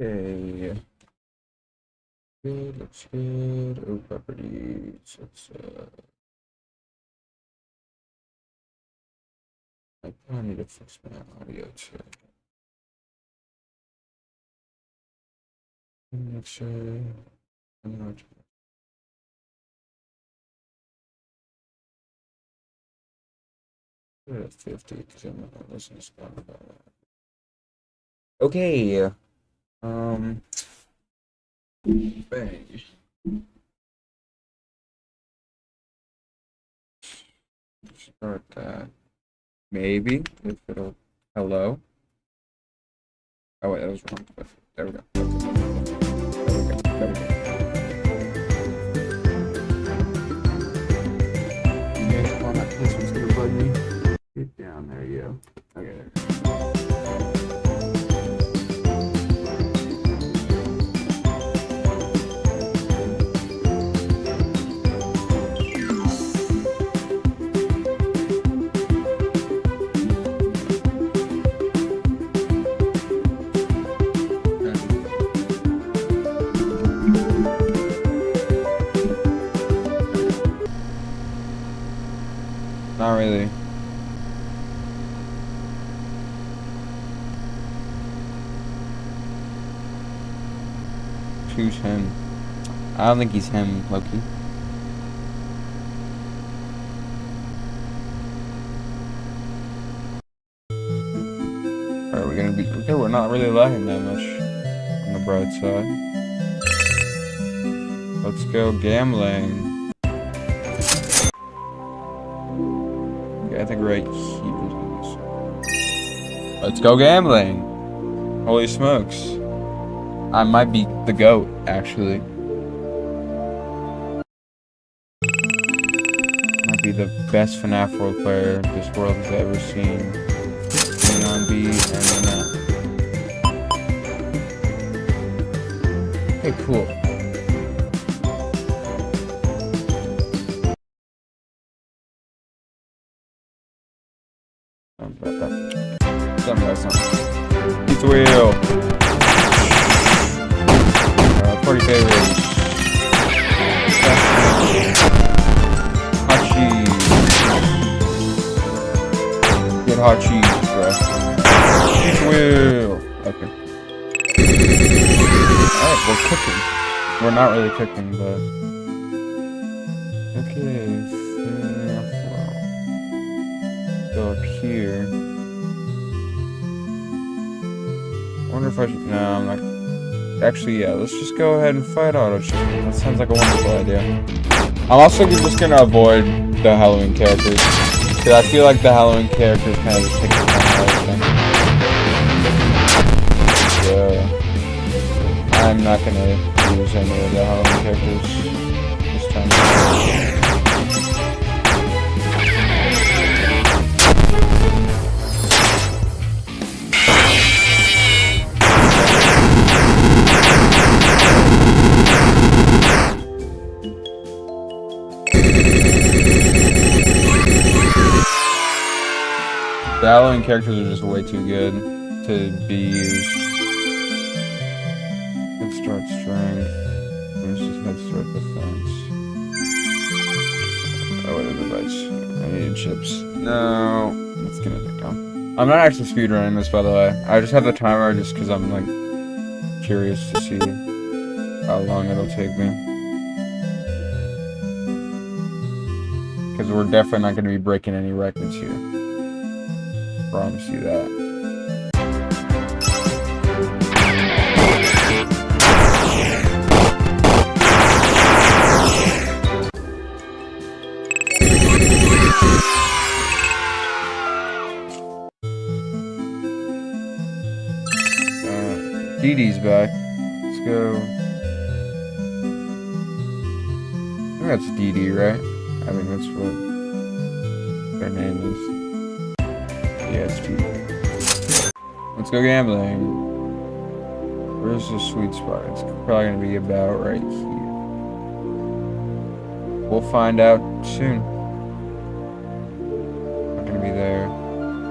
Okay. Good, looks good. Oh, properties. I need to fix my audio too. Make sure. I'm not. We're at 50 because I'm not listening to Spotify. Okay. Bang. Start that. Maybe if it'll. Hello. Oh wait, that was wrong. But there we go. There we go. There we go. Okay, come on, this one's gonna bug me. Get down, there you go. Okay, there. Not really. Who's him? I don't think he's him, Loki. Are we gonna be okay? We're not really lagging that much on the bright side. Let's go gambling. Okay, I think right here. Let's go gambling. Holy smokes. I might be the GOAT, actually. Might be the best FNAF World player this world has ever seen. On B and then hey, cool. Something about something. Pizza wheel. Party favorites. Hot cheese. Get hot cheese, bro. Pizza wheel. Okay. Alright, we're cooking. We're not really cooking, but okay. Go up here. I wonder if I should. No, I'm not. Actually, yeah, let's just go ahead and fight auto chicken. That sounds like a wonderful idea. I'm also just gonna avoid the Halloween characters. Because I feel like the Halloween characters kind of just take the fun out of everything. So, I'm not gonna use any of the Halloween characters this time. The Halloween characters are just way too good to be used. Head start strength. Let's just head start defense. Oh, what are the bites? I need chips. No, let's get it down. I'm not actually speedrunning this, by the way. I just have the timer just because I'm like curious to see how long it'll take me. Because we're definitely not going to be breaking any records here. Promise you that. Dee Dee's back. Let's go. I think that's Dee Dee, right? I think that's what their name is. Yes, let's go gambling. Where's the sweet spot? It's probably gonna be about right here. We'll find out soon. Not gonna be there. I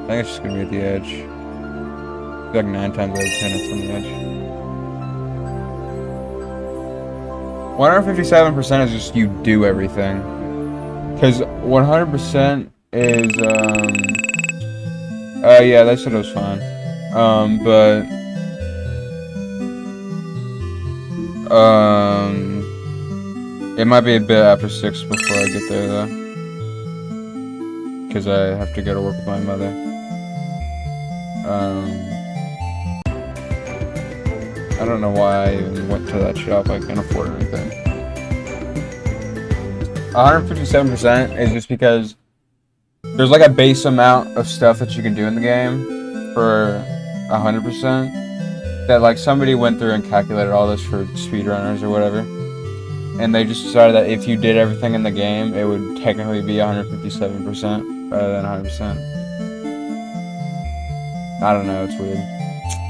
think it's just gonna be at the edge. I feel like 9 times out of 10 it's on the edge. 157% is just you do everything. Because 100% is, yeah, that shit was fine. But, it might be a bit after 6 before I get there, though. Because I have to go to work with my mother. I don't know why I even went to that shop. I can't afford anything. 157% is just because there's like a base amount of stuff that you can do in the game for 100%. That like somebody went through and calculated all this for speedrunners or whatever. And they just decided that if you did everything in the game, it would technically be 157% rather than 100%. I don't know, it's weird.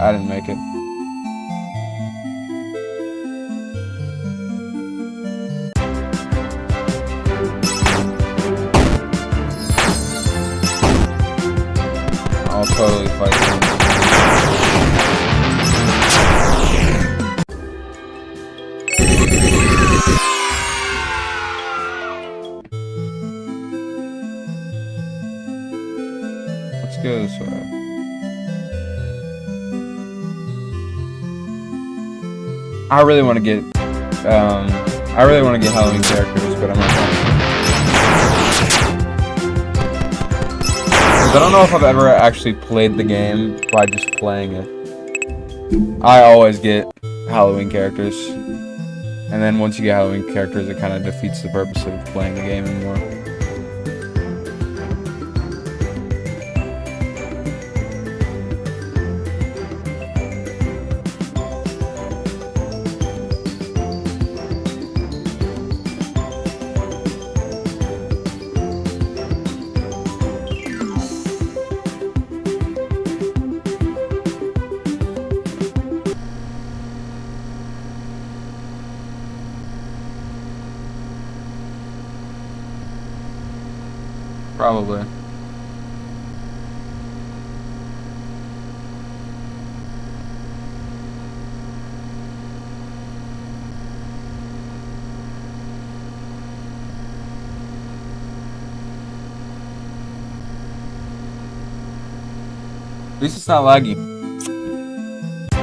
I didn't make it. I'll totally fight him. Let's go this way. I really want to get Halloween characters, but I'm not going to. I don't know if I've ever actually played the game by just playing it. I always get Halloween characters. And then once you get Halloween characters, it kind of defeats the purpose of playing the game anymore. Probably. At least it's not laggy. I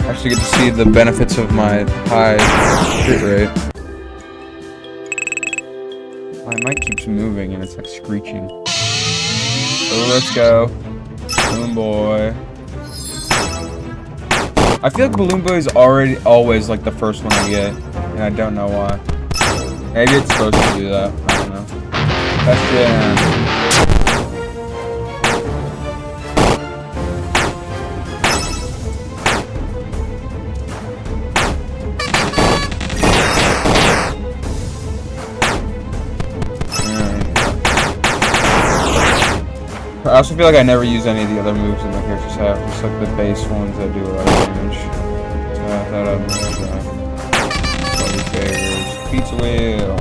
actually get to see the benefits of my high hit rate. My mic keeps moving and it's like screeching. So let's go. Balloon Boy. I feel like Balloon Boy is always like the first one I get. And I don't know why. Maybe it's supposed to do that. I don't know. That's Jan. I also feel like I never use any of the other moves that my characters have, just like the base ones that do a lot of damage. So I thought I'd make favors. Pizza wheel.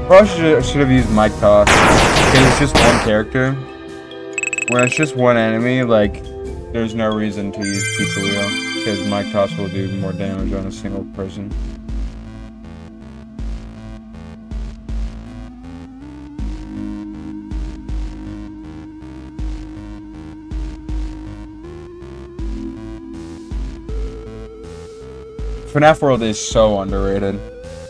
Probably should have used Mike Toss. Because it's just one character. When it's just one enemy, like, there's no reason to use Pizza wheel. Because Mike Toss will do more damage on a single person. FNAF World is so underrated.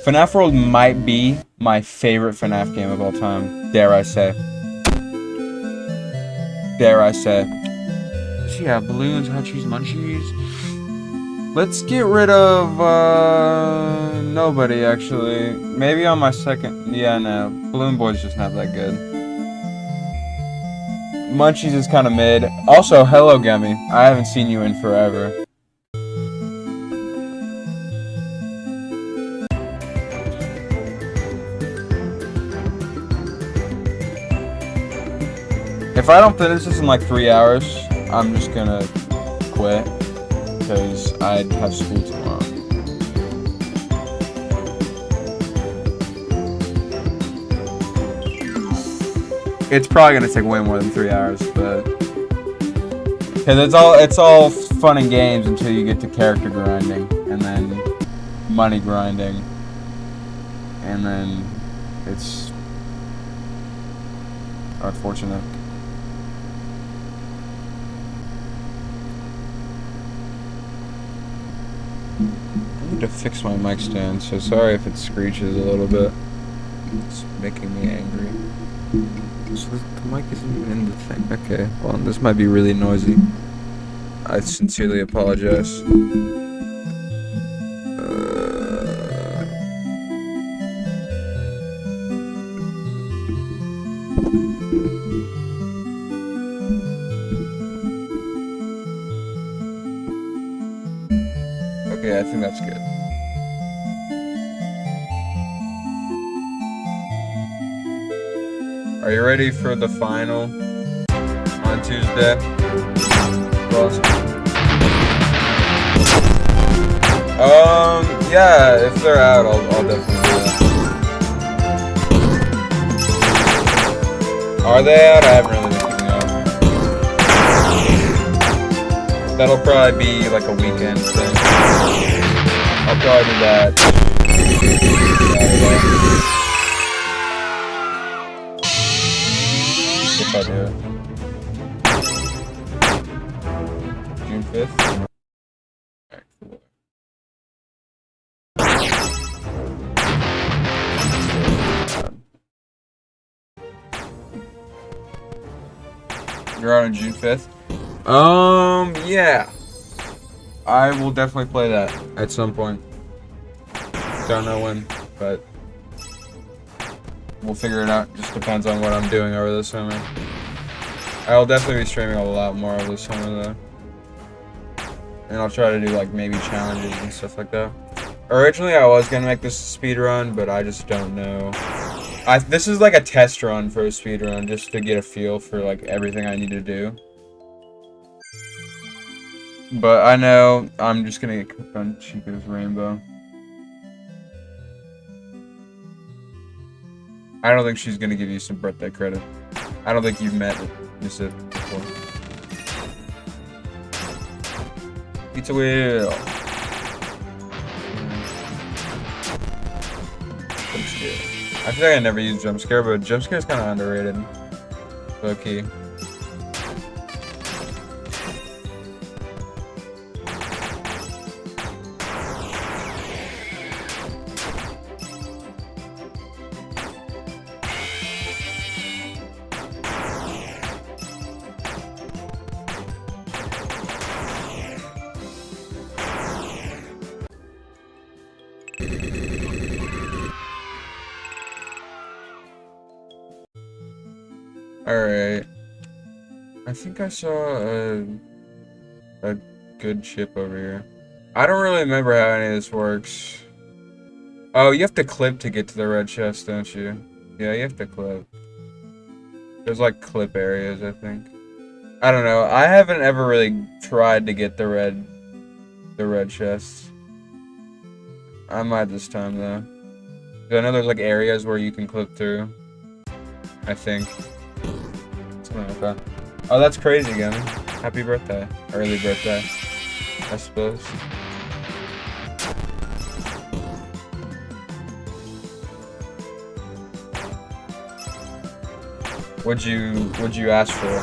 FNAF World might be my favorite FNAF game of all time. Dare I say. Dare I say. So yeah, balloons, hutchies, munchies. Let's get rid of, nobody, actually. Maybe on my second... Yeah, no. Balloon Boy's just not that good. Munchies is kind of mid. Also, hello, Gummy. I haven't seen you in forever. If I don't finish this in like 3 hours, I'm just gonna quit, because I have school tomorrow. It's probably gonna take way more than 3 hours, but because it's all fun and games until you get to character grinding, and then money grinding, and then it's unfortunate. I need to fix my mic stand, so sorry if it screeches a little bit. It's making me angry. So the mic isn't even in the thing. Okay, well, this might be really noisy. I sincerely apologize. Okay, I think that's good. Are you ready for the final on Tuesday? Yeah, if they're out, I'll definitely do that. Are they out? I haven't really been keeping up. That'll probably be like a weekend thing. I'll probably do that. If I do it. June 5th? Alright, cool. You're out on June 5th? Yeah. I will definitely play that at some point. Don't know when, but we'll figure it out. Just depends on what I'm doing over the summer. I'll definitely be streaming a lot more over the summer though. And I'll try to do like maybe challenges and stuff like that. Originally I was gonna make this a speed run, but I just don't know. This is like a test run for a speed run, just to get a feel for like everything I need to do. But I know I'm just gonna get cooked on Chico's Rainbow. I don't think she's gonna give you some birthday credit. I don't think you've met Miss It before. Pizza Wheel. Jump scare. I feel like I never used jump scare, but jump scare is kind of underrated. Low key. Alright. I think I saw a good chip over here. I don't really remember how any of this works. Oh, you have to clip to get to the red chest, don't you? Yeah, you have to clip. There's like clip areas, I think. I don't know. I haven't ever really tried to get the red chests. I might this time though. 'Cause I know there's like areas where you can clip through. I think. Something like that. Oh, that's crazy, Gavin. Happy birthday. Early birthday, I suppose. What'd you ask for?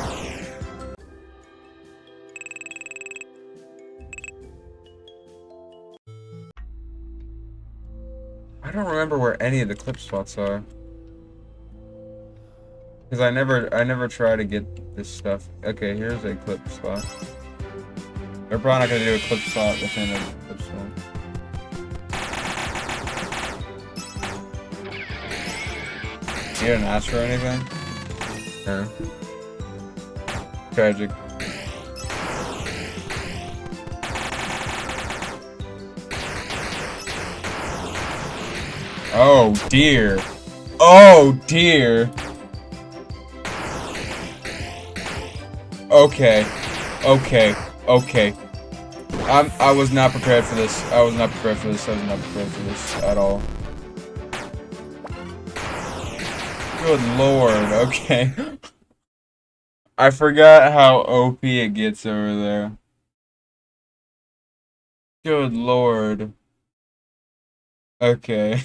I don't remember where any of the clip spots are. Because I never try to get this stuff. Okay, here's a clip spot. They're probably not gonna do a clip spot within a clip spot. You didn't ask for anything? No. Tragic. Oh dear. Oh dear. Okay. Okay. Okay. I was not prepared for this. I was not prepared for this. I was not prepared for this at all. Good lord. Okay. I forgot how OP it gets over there. Good lord. Okay.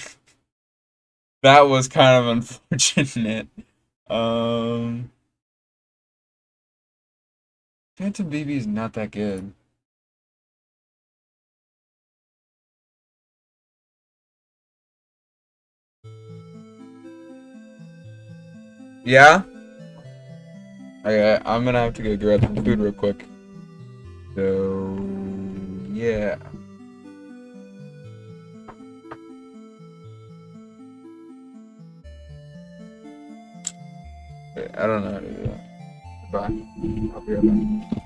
That was kind of unfortunate. Um, Phantom BB is not that good. Yeah? Okay, I'm gonna have to go grab some food real quick. So, yeah. Okay, I don't know how to do that. Bye. I'll be right back.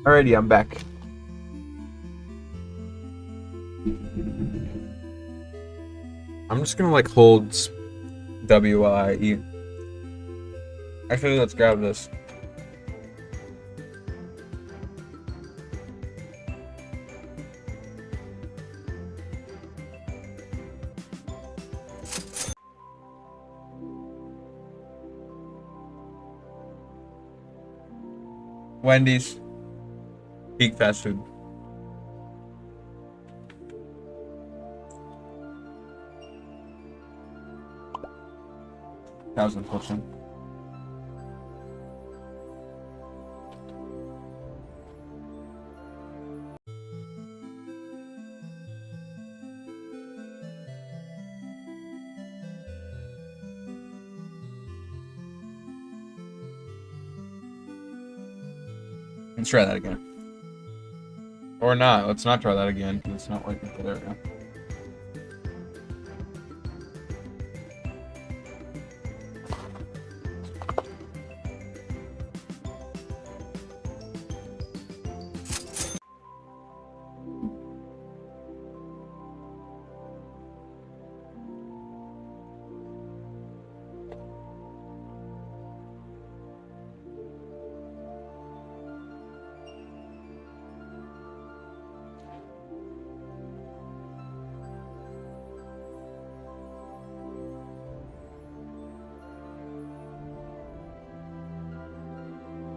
Alrighty, I'm back. I'm just gonna like hold W while I eat. Actually, let's grab this. Wendy's. Peak fast food. That was unfortunate. Let's try that again. Or not. Let's not try that again. It's not like okay, there we go.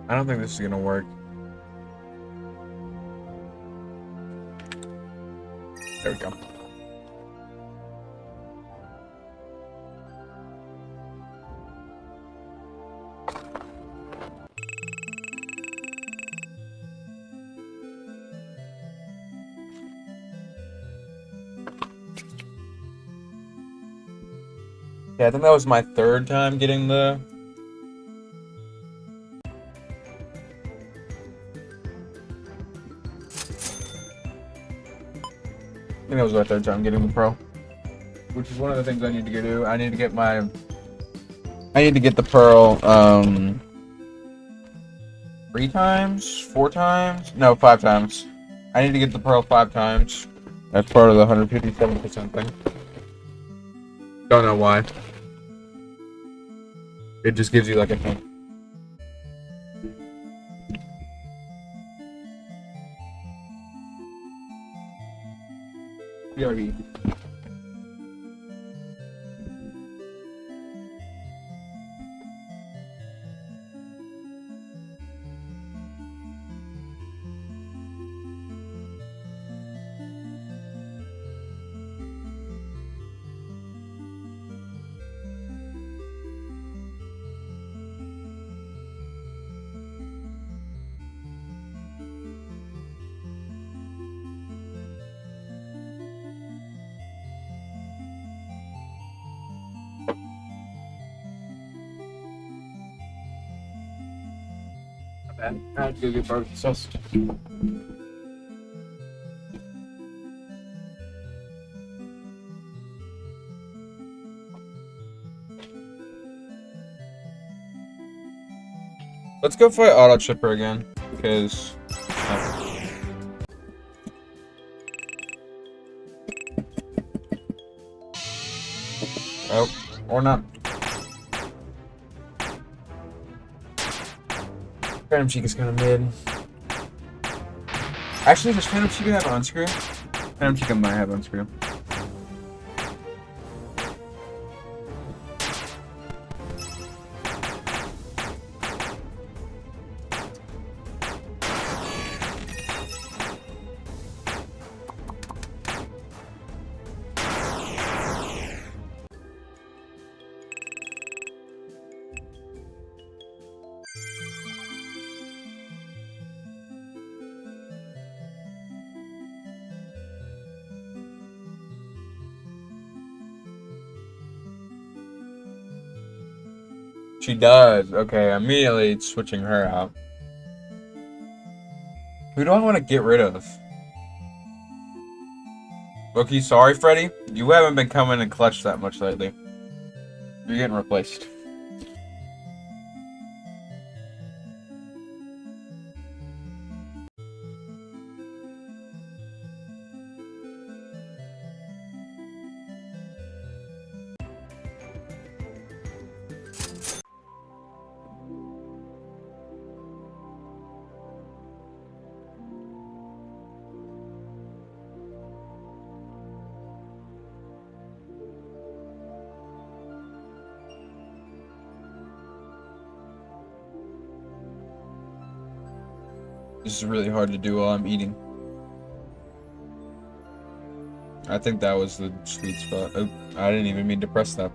I don't think this is gonna work. There we go. Yeah, I think that was my third time getting the. I think that was my third time getting the pro, which is one of the things I need to go do. I need to get my. I need to get the pearl. 3 times, 4 times, no, 5 times. I need to get the pearl 5 times. That's part of the 157% thing. Don't know why. It just gives you like a hint. BRB. I had to go get barbecue sauce. Let's go fight Auto Chipper again, because... Oh, or not. Phantom Chica's kind of mid. Actually, does Phantom Chica have on screen? Phantom Chica might have on screen. She does. Okay, immediately switching her out. Who do I want to get rid of? Loki, sorry, Freddy. You haven't been coming in clutch that much lately. You're getting replaced. This is really hard to do while I'm eating. I think that was the sweet spot. Oh, I didn't even mean to press that.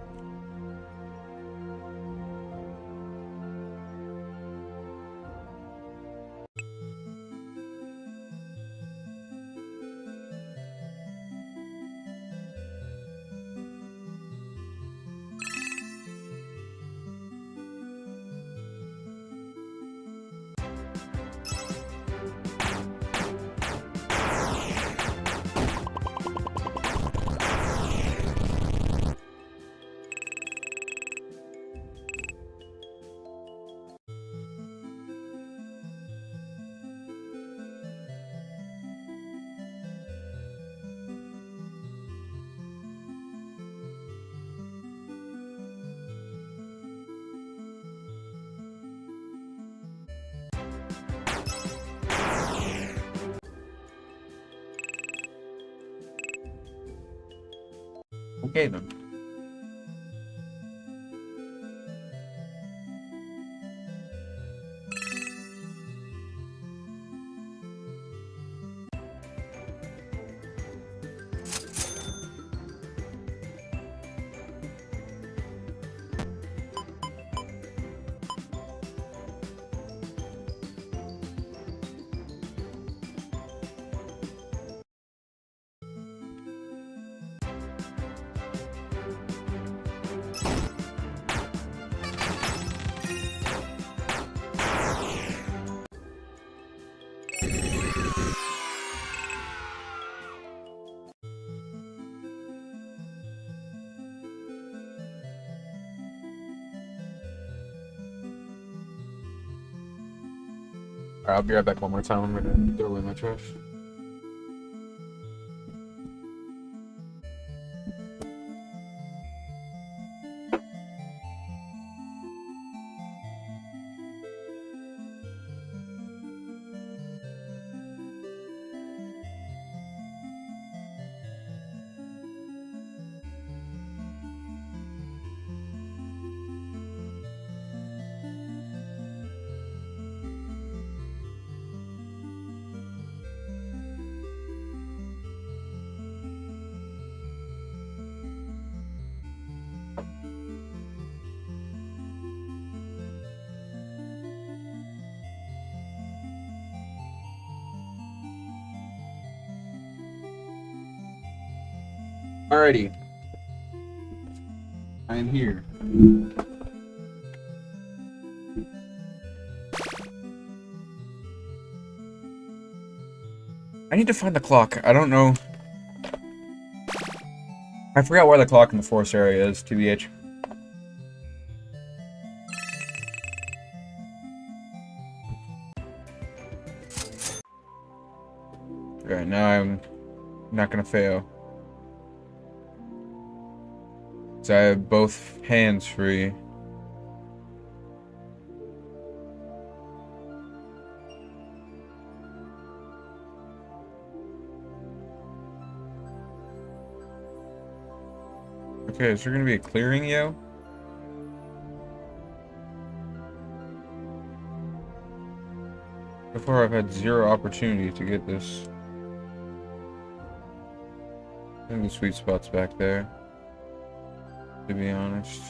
Okay then. Alright, I'll be right back one more time. I'm gonna throw away my trash. Alrighty. I am here. I need to find the clock. I don't know. I forgot where the clock in the forest area is, TBH. Alright, now I'm not gonna fail. So I have both hands free. Okay, is there gonna be a clearing, yo? So far, I've had zero opportunity to get this. I think the sweet spot's back there, to be honest.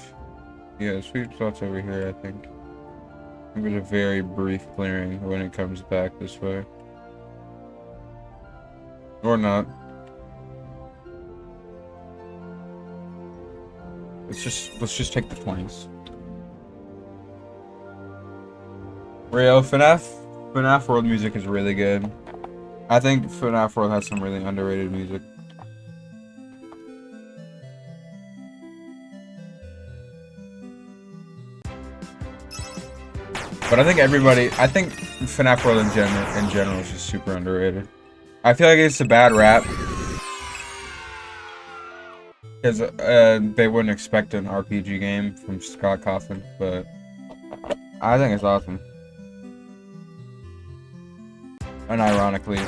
Yeah, the sweet spot's over here, I think. It was a very brief clearing when it comes back this way. Or not. Let's just take the 20s. Rio, FNAF World music is really good. I think FNAF World has some really underrated music. But I think FNAF World in general is just super underrated. I feel like it's a bad rap. Because they wouldn't expect an RPG game from Scott Cawthon, but I think it's awesome. Unironically.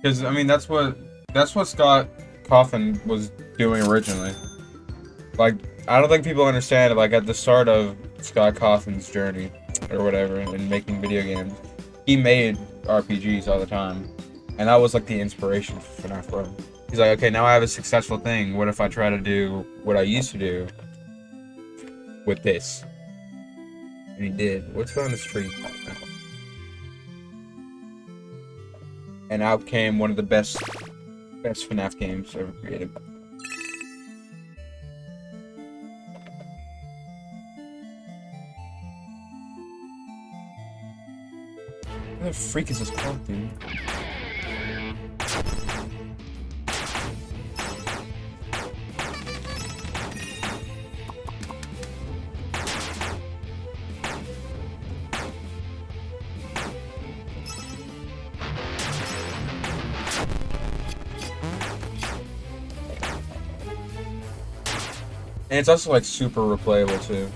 Because I mean that's what Scott Cawthon was doing originally. Like, I don't think people understand, like, at the start of Scott Cawthon's journey, or whatever, in making video games, he made RPGs all the time. And that was, like, the inspiration for FNAF World. He's like, okay, now I have a successful thing. What if I try to do what I used to do with this? And he did. What's on this tree? And out came one of the best FNAF games ever created. What the freak is this called, dude? And it's also like super replayable too.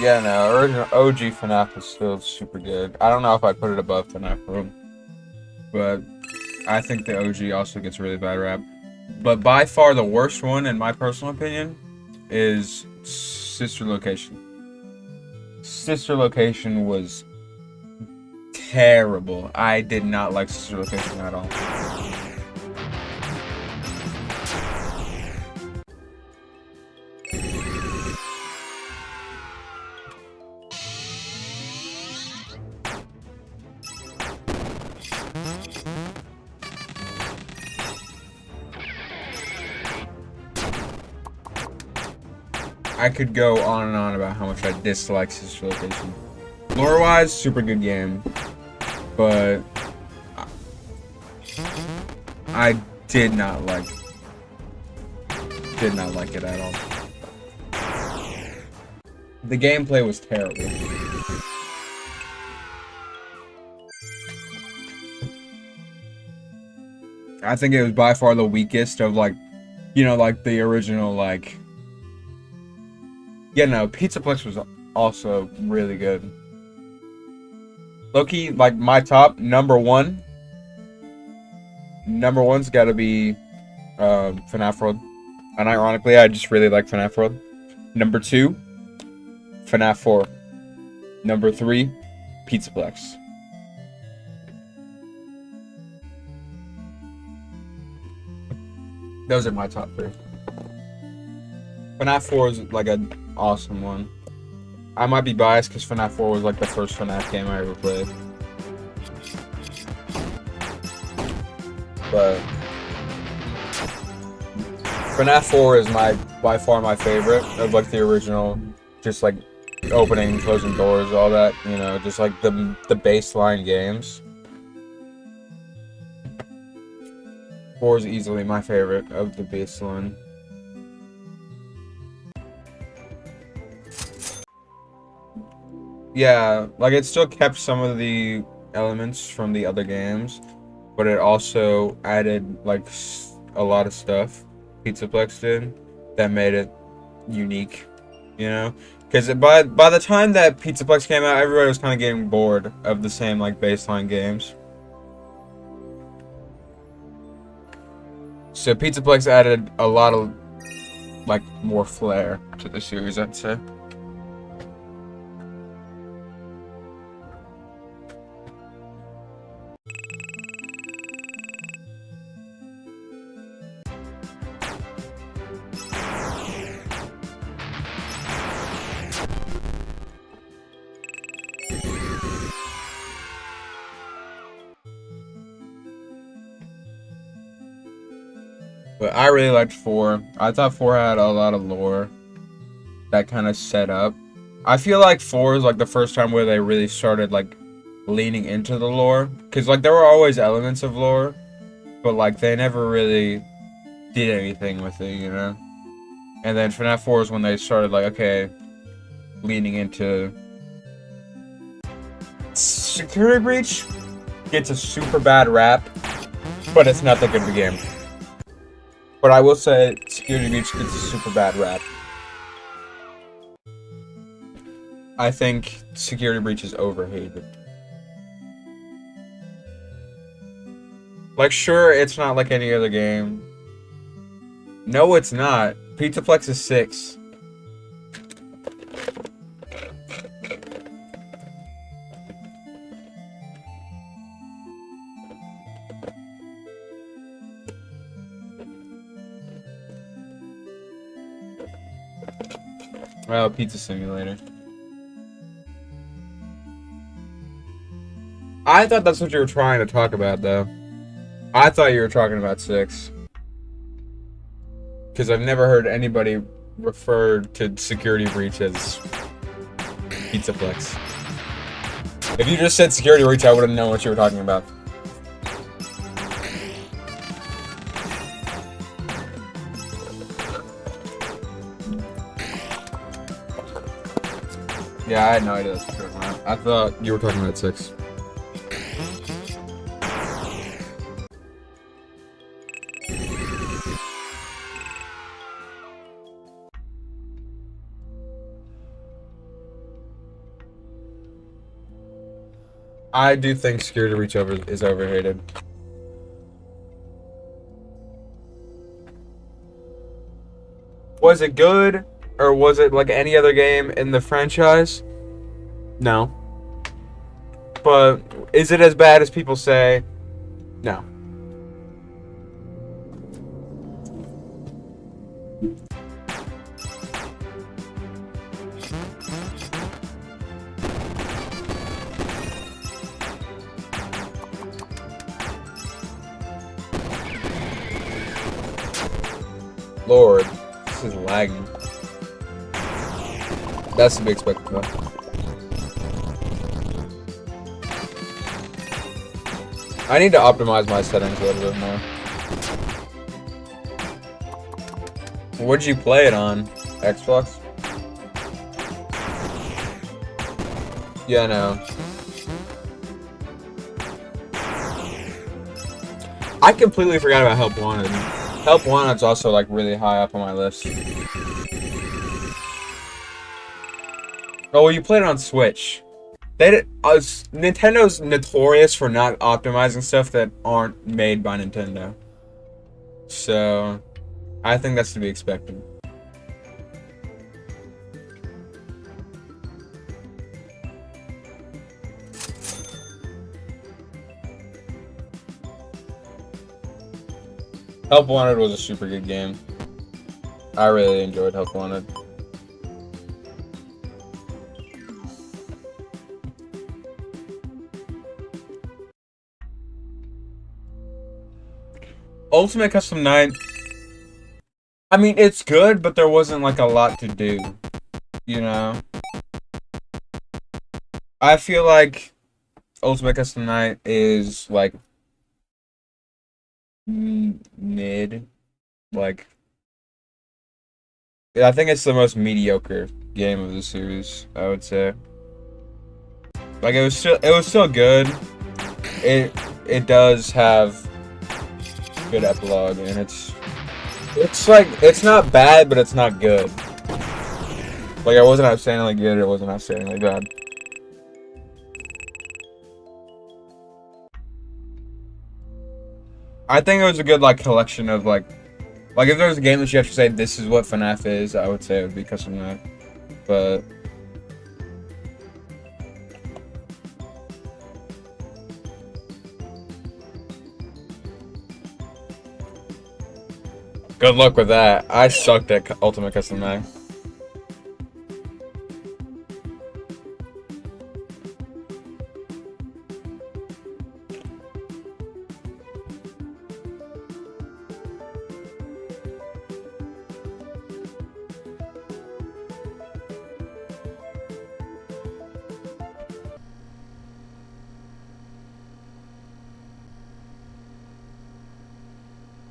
Yeah, no, original OG FNAF is still super good. I don't know if I'd put it above FNAF World, but I think the OG also gets really bad rap. But by far the worst one, in my personal opinion, is Sister Location. Sister Location was terrible. I did not like Sister Location at all. I could go on and on about how much I dislike Sister Location. Lore-wise, super good game, but I did not like it at all. The gameplay was terrible. I think it was by far the weakest of, like, you know, like the original, like. Yeah, no, Pizzaplex was also really good. Low-key, like, my top number one's gotta be FNAF World. And ironically, I just really like FNAF World. Number 2, FNAF 4. Number 3, Pizzaplex. Those are my top 3. FNAF 4 is like an awesome one. I might be biased because FNAF 4 was like the first FNAF game I ever played. But FNAF 4 is by far my favorite of like the original, just like opening and closing doors, all that, you know, just like the baseline games. 4 is easily my favorite of the baseline. Yeah, like it still kept some of the elements from the other games, but it also added like a lot of stuff Pizzaplex did that made it unique, you know? Because by the time that Pizzaplex came out, everybody was kind of getting bored of the same like baseline games. So Pizzaplex added a lot of like more flair to the series, I'd say. But I really liked 4. I thought 4 had a lot of lore that kind of set up. I feel like 4 is like the first time where they really started like leaning into the lore. Because like there were always elements of lore, but like they never really did anything with it, you know? And then FNAF 4 is when they started like, okay, leaning into... Security Breach gets a super bad rap, but it's not that good of a game. But I will say, Security Breach gets a super bad rap. I think Security Breach is overhated. Like, sure, it's not like any other game. No, it's not. Pizzaplex is 6. Well, Pizza Simulator. I thought that's what you were trying to talk about, though. I thought you were talking about 6. Because I've never heard anybody refer to Security Breach as Pizzaplex. If you just said Security Breach, I wouldn't know what you were talking about. Yeah, I had no idea that's what you were talking about. I thought you were talking about 6. I do think Security Breach is overhated. Was it good? Or was it like any other game in the franchise? No. But is it as bad as people say? No. Lord, this is lagging. That's to be expected, though. I need to optimize my settings a little bit more. What'd you play it on? Xbox? Yeah, no. I completely forgot about Help Wanted. Help Wanted's also like really high up on my list. Oh, well, you played it on Switch. Nintendo's notorious for not optimizing stuff that aren't made by Nintendo. So, I think that's to be expected. Help Wanted was a super good game. I really enjoyed Help Wanted. Ultimate Custom Night. I mean, it's good, but there wasn't like a lot to do. You know? I feel like Ultimate Custom Night is like mid. Like, I think it's the most mediocre game of the series, I would say. Like it was still good. It does have good epilogue, and it's like it's not bad, but it's not good. Like it wasn't outstandingly good, it wasn't outstandingly bad. I think it was a good like collection of like if there was a game that you have to say this is what FNAF is, I would say it would be Custom Night. But good luck with that. I sucked at Ultimate Custom Night.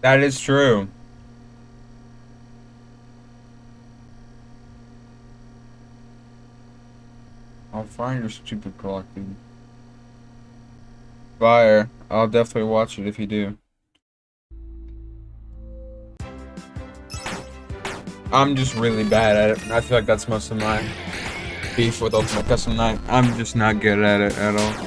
That is true. I'll find your stupid clock, dude. Fire. I'll definitely watch it if you do. I'm just really bad at it. I feel like that's most of my beef with Ultimate Custom Night. I'm just not good at it at all.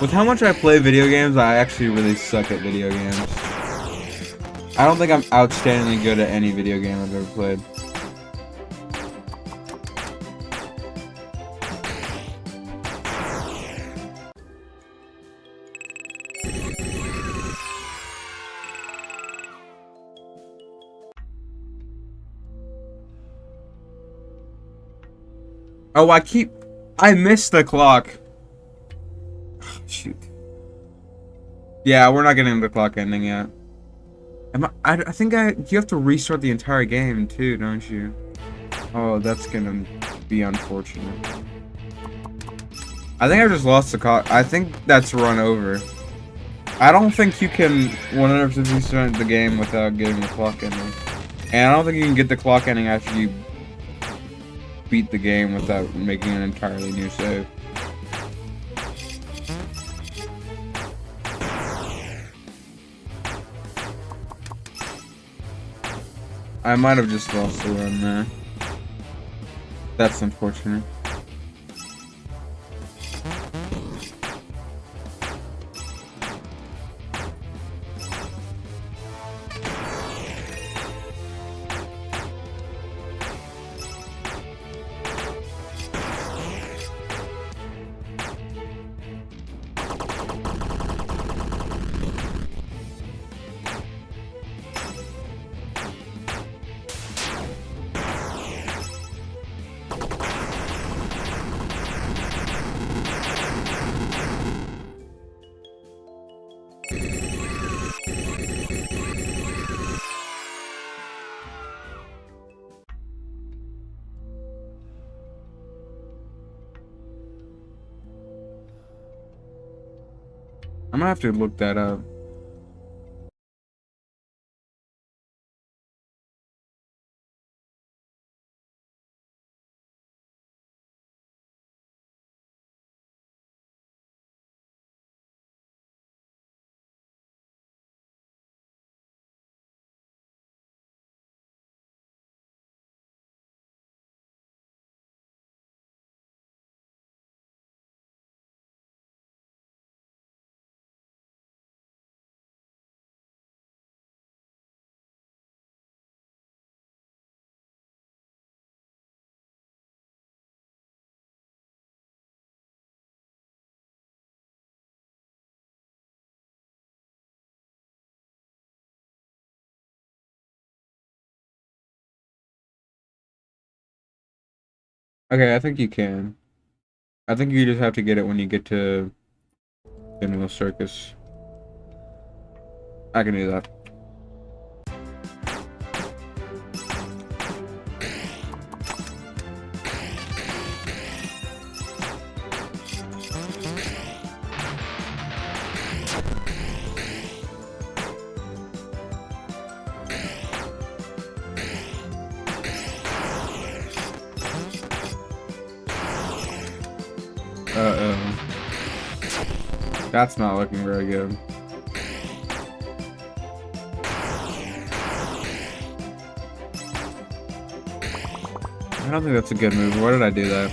With how much I play video games, I actually really suck at video games. I don't think I'm outstandingly good at any video game I've ever played. Oh, I missed the clock. Shoot. Yeah, we're not getting the clock ending yet. I think you have to restart the entire game too, don't you? Oh, that's gonna be unfortunate. I think I just lost the clock. I think that's run over. I don't think you can 100% restart the game without getting the clock ending. And I don't think you can get the clock ending after you beat the game without making an entirely new save. I might have just lost the run there. That's unfortunate. I'm gonna have to look that up. Okay, I think you can. I think you just have to get it when you get to Animal Circus. I can do that. Uh-oh. That's not looking very good. I don't think that's a good move. Why did I do that?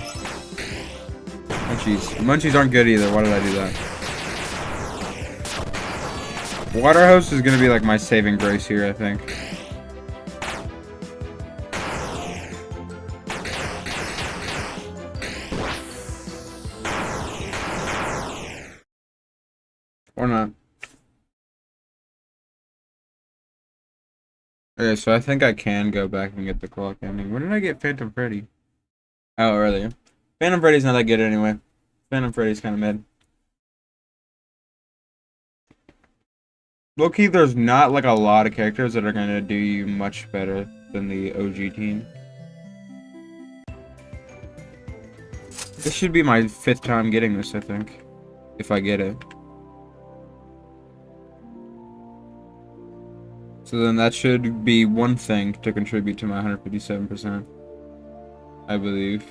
Munchies. Munchies aren't good either. Why did I do that? Water hose is gonna be like my saving grace here, I think. Or not. Okay, so I think I can go back and get the clock ending. When did I get Phantom Freddy? Oh, earlier. Phantom Freddy's not that good anyway. Phantom Freddy's kind of mid. Low-key, there's not like a lot of characters that are gonna do you much better than the OG team. This should be my 5th time getting this, I think. If I get it. So then that should be one thing to contribute to my 157%. I believe.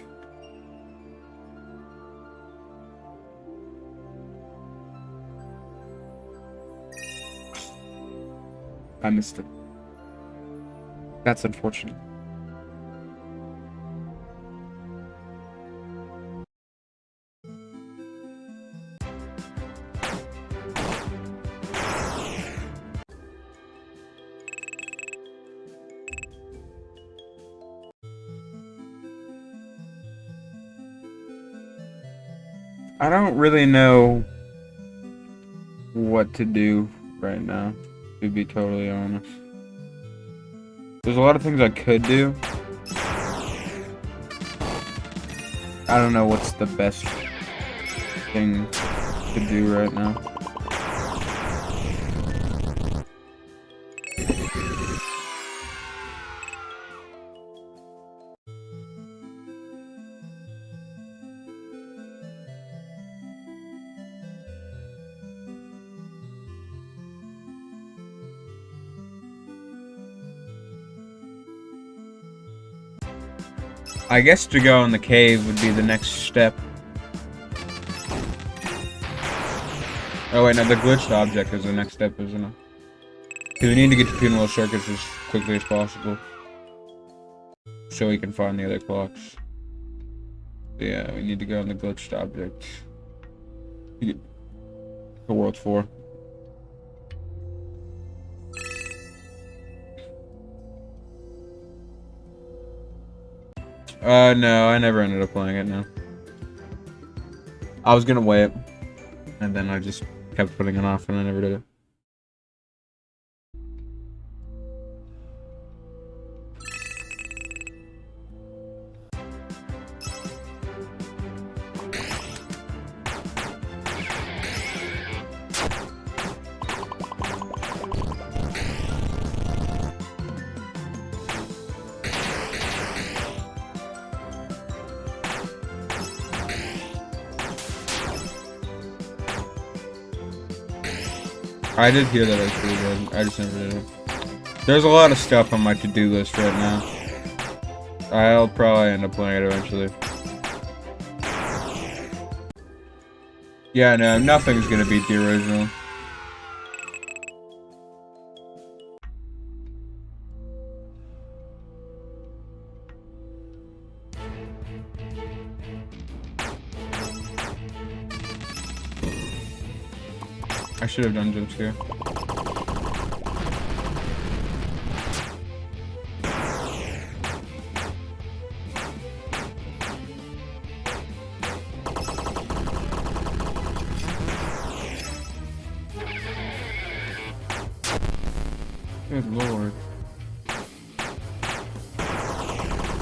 I missed it. That's unfortunate. I don't really know what to do right now, to be totally honest. There's a lot of things I could do. I don't know what's the best thing to do right now. I guess to go in the cave would be the next step. Oh wait, no, the glitched object is the next step, isn't it? Because we need to get to Funeral Circus as quickly as possible. So we can find the other clocks. Yeah, we need to go on the glitched object. For World 4. No, I never ended up playing it, no. I was gonna wait, and then I just kept putting it off, and I never did it. I did hear that it was pretty good. I just never did it. There's a lot of stuff on my to-do list right now. I'll probably end up playing it eventually. Yeah, no, nothing's gonna beat the original. I should have done jump scare. Good lord.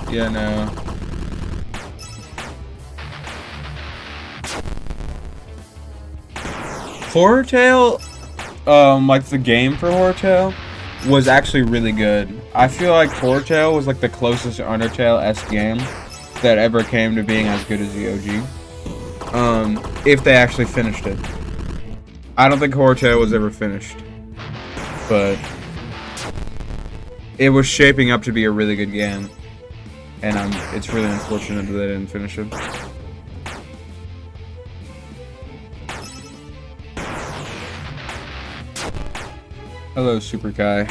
Yeah, no. Horror Tale, like the game for Horror Tale, was actually really good. I feel like Horror Tale was like the closest Undertale-esque game that ever came to being as good as the OG. If they actually finished it. I don't think Horror Tale was ever finished, but it was shaping up to be a really good game, and it's really unfortunate that they didn't finish it. Hello, Super Kai.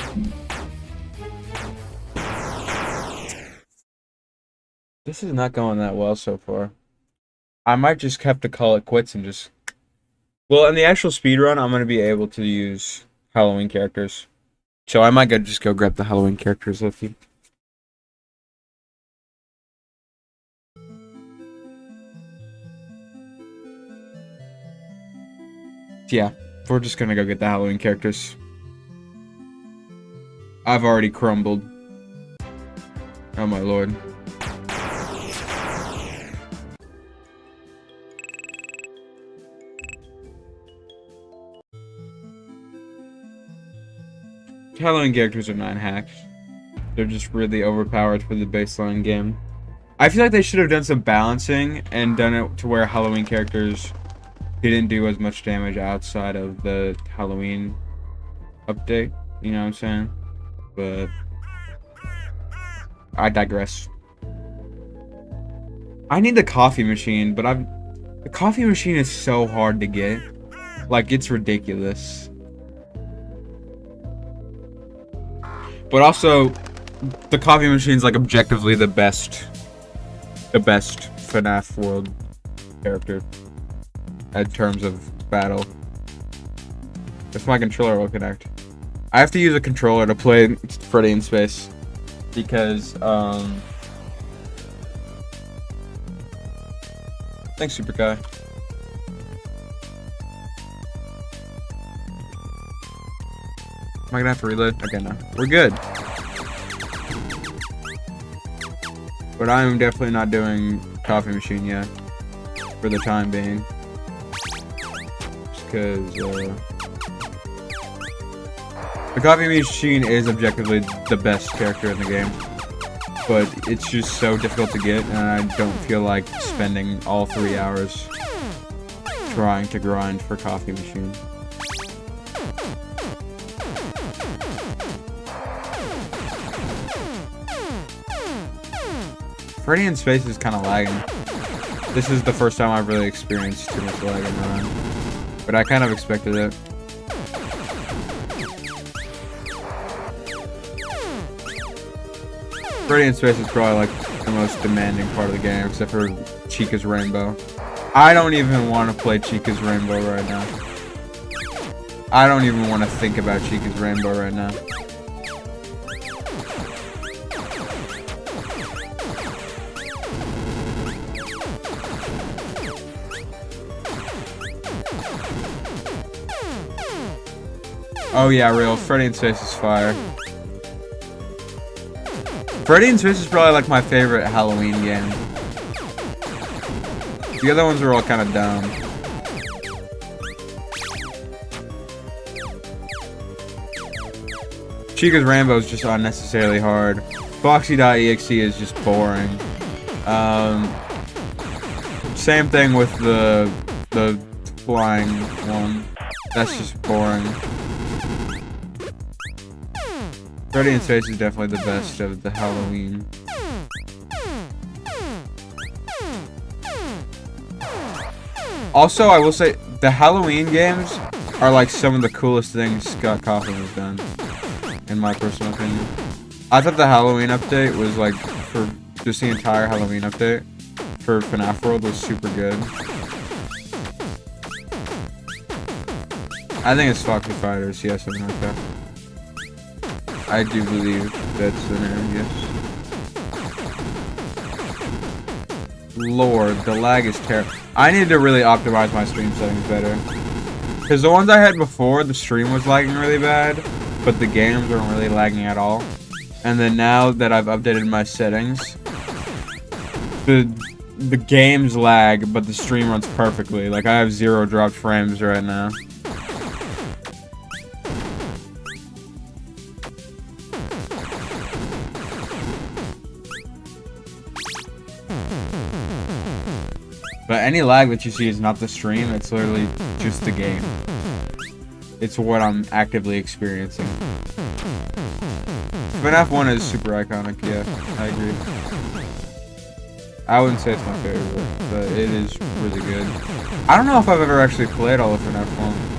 This is not going that well so far. I might just have to call it quits and just... Well, in the actual speedrun, I'm going to be able to use Halloween characters. So I might just go grab the Halloween characters with you. Yeah, we're just going to go get the Halloween characters. I've already crumbled. Oh my lord. Halloween characters are not hacks. They're just really overpowered for the baseline game. I feel like they should have done some balancing and done it to where Halloween characters didn't do as much damage outside of the Halloween update. You know what I'm saying? But I digress. I need the coffee machine, but the coffee machine is so hard to get. Like, it's ridiculous. But also, the coffee machine's like objectively the best FNAF World character in terms of battle. If my controller will connect. I have to use a controller to play Freddy in Space because thanks, Super Guy. Am I gonna have to reload? Okay, no. We're good. But I am definitely not doing coffee machine yet for the time being. Just because the coffee machine is objectively the best character in the game, but it's just so difficult to get, and I don't feel like spending all 3 hours trying to grind for coffee machine. Freddy in Space is kind of lagging. This is the first time I've really experienced too much lag in the run, but I kind of expected it. Freddy in Space is probably like the most demanding part of the game, except for Chica's Rainbow. I don't even want to play Chica's Rainbow right now. I don't even want to think about Chica's Rainbow right now. Oh yeah, real. Freddy in Space is fire. Freddy in Space is probably like my favorite Halloween game. The other ones are all kind of dumb. Chica's Rainbow is just unnecessarily hard. Foxy.exe is just boring. Same thing with the flying one. That's just boring. Freddy in Space is definitely the best of the Halloween. Also, I will say, the Halloween games are like some of the coolest things Scott Cawthon has done, in my personal opinion. I thought the Halloween update was like, for just the entire Halloween update for FNAF World was super good. I think it's Foxy Fighters, yes, something like that. I do believe that's the name, yes. Lord, the lag is terrible. I need to really optimize my stream settings better. Because the ones I had before, the stream was lagging really bad, but the games weren't really lagging at all. And then now that I've updated my settings, the games lag, but the stream runs perfectly. Like, I have 0 dropped frames right now. But any lag that you see is not the stream, it's literally just the game. It's what I'm actively experiencing. FNAF 1 is super iconic, yeah, I agree. I wouldn't say it's my favorite, but it is really good. I don't know if I've ever actually played all of FNAF 1.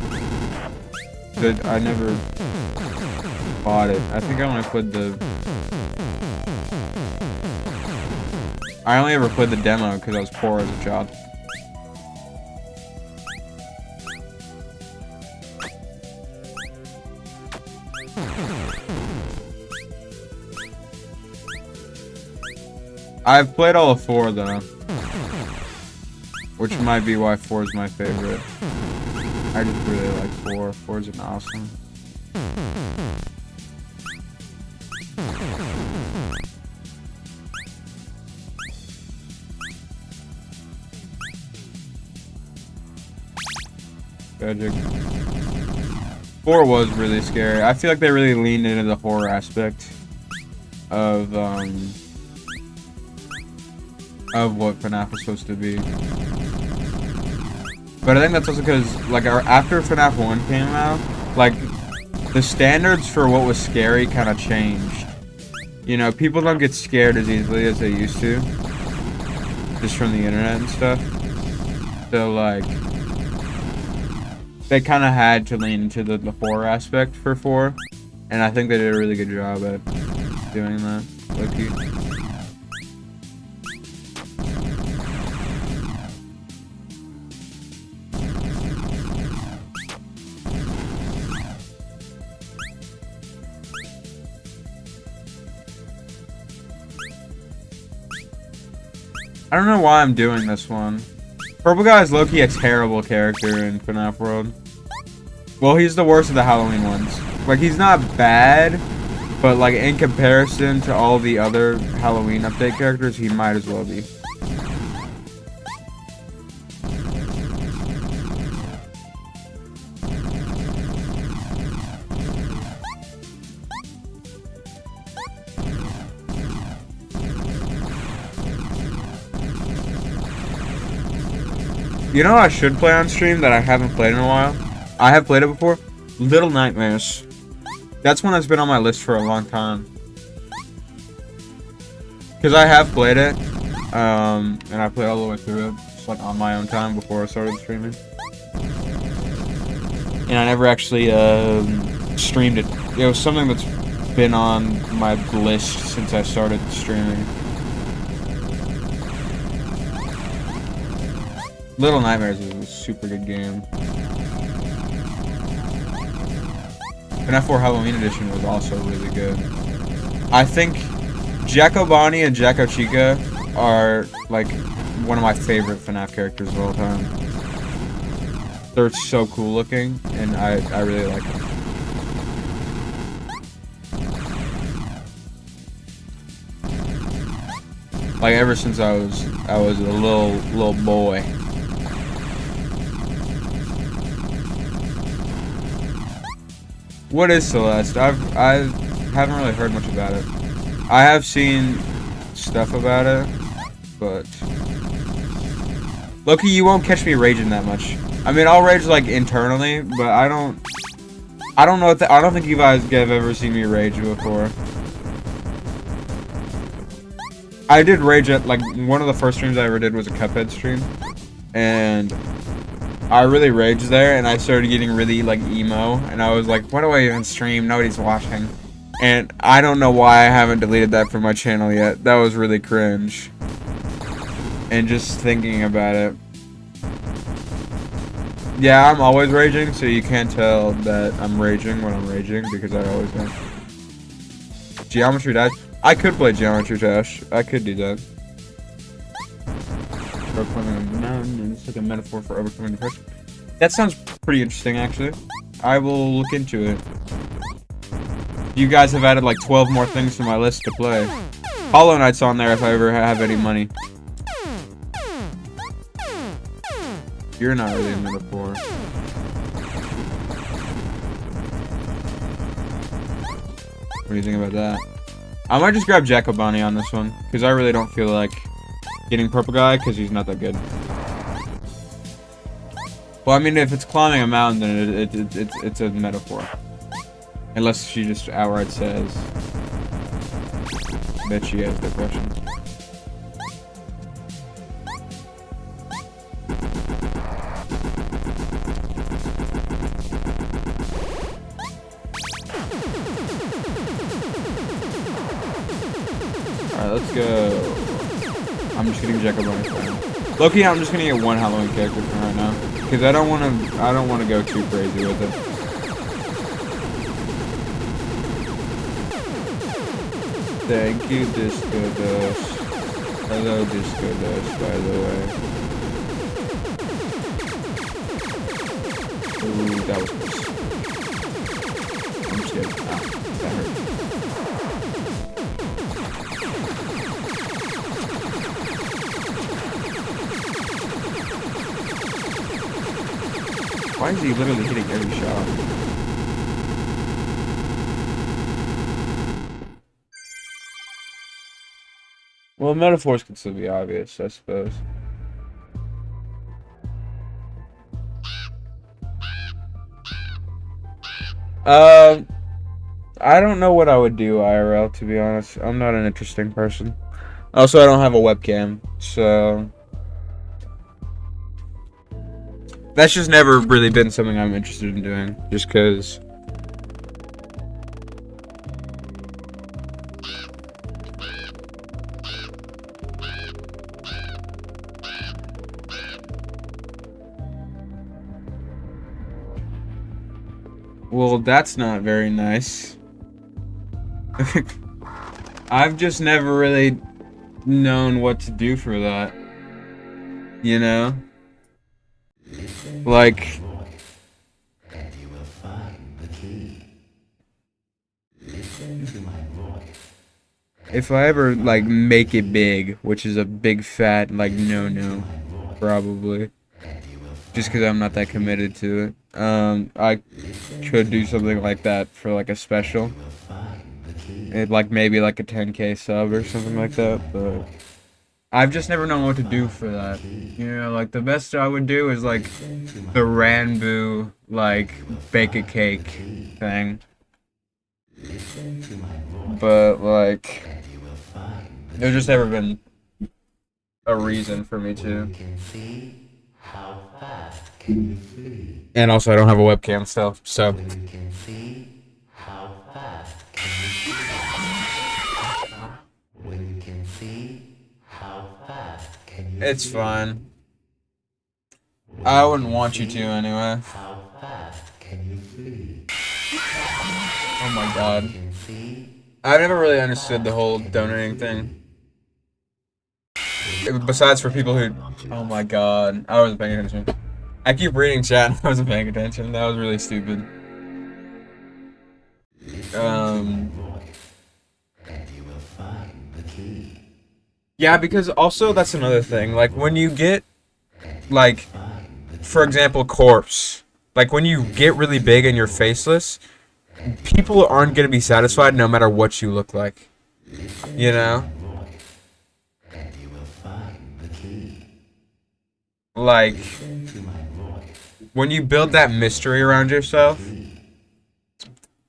But I never bought it. I think I only played I only ever played the demo because I was poor as a child. I've played all of 4 though, which might be why 4 is my favorite. I just really like 4. 4 is an awesome. Tragic. 4 was really scary. I feel like they really leaned into the horror aspect of what FNAF was supposed to be. But I think that's also because, like, after FNAF 1 came out, like, the standards for what was scary kind of changed. You know, people don't get scared as easily as they used to, just from the internet and stuff. So, like, they kind of had to lean into the horror aspect for 4, and I think they did a really good job at doing that. Low-key. I don't know why I'm doing this one. Purple Guy is low-key a terrible character in FNAF World. Well, he's the worst of the Halloween ones. Like, he's not bad, but, like, in comparison to all the other Halloween update characters, he might as well be. You know what I should play on stream that I haven't played in a while? I have played it before. Little Nightmares. That's one that's been on my list for a long time. Because I have played it. And I played all the way through it. Just like on my own time before I started streaming. And I never actually streamed it. It was something that's been on my list since I started streaming. Little Nightmares is a super good game. FNAF 4 Halloween Edition was also really good. I think Jacko Bonnie and Jacko Chica are, like, one of my favorite FNAF characters of all time. They're so cool looking, and I really like them. Like, ever since I was a little boy. What is Celeste? I haven't really heard much about it. I have seen stuff about it, but low-key, you won't catch me raging that much. I mean, I'll rage like internally, but I don't know. I don't think you guys have ever seen me rage before. I did rage at, like, one of the first streams I ever did was a Cuphead stream, and I really raged there, and I started getting really, like, emo, and I was like, why do I even stream? Nobody's watching. And I don't know why I haven't deleted that from my channel yet. That was really cringe. And just thinking about it. Yeah, I'm always raging, so you can't tell that I'm raging when I'm raging, because I always am. Geometry Dash? I could play Geometry Dash. I could do that. Overcoming a mountain, it's like a metaphor for overcoming depression. That sounds pretty interesting, actually. I will look into it. You guys have added like 12 more things to my list to play. Hollow Knight's on there if I ever have any money. You're not really a metaphor. What do you think about that? I might just grab Jacko Bonnie on this one, because I really don't feel like getting Purple Guy, because he's not that good. Well, I mean, if it's climbing a mountain, then it's a metaphor. Unless she just outright says that she has depression. Alright, let's go. I'm just getting Jacob on his phone. Loki, I'm just gonna get one Halloween character from right now. Because I don't wanna go too crazy with it. Thank you, Disco Dust. Hello, Disco Dust, by the way. Ooh, that was close. I'm just kidding. Ah, that hurt. Why is he literally hitting every shot? Well, metaphors can still be obvious, I suppose. I don't know what I would do IRL, to be honest. I'm not an interesting person. Also, I don't have a webcam, so that's just never really been something I'm interested in doing, just because. Well, that's not very nice. I've just never really known what to do for that. You know? Like, and you will find the key. Listen to my voice. if I ever, like, make it big, which is a big fat, like, no, probably. Just because I'm not that committed to it. I could do something like that for, like, a special. Like, maybe, like, a 10K sub or something like that, but I've just never known what to do for that. You know, like, the best I would do is, like, the Ranboo, like, bake a cake thing. But, like, there's just never been a reason for me to. And also, I don't have a webcam still, so. It's fine. I wouldn't want you to anyway. Oh my god. I've never really understood the whole donating thing. Besides for people who... Oh my god. I wasn't paying attention. I keep reading chat and I wasn't paying attention. That was really stupid. Yeah, because also that's another thing. Like, when you get, like, for example, corpse. Like, when you get really big and you're faceless, people aren't going to be satisfied no matter what you look like. You know? Like, when you build that mystery around yourself,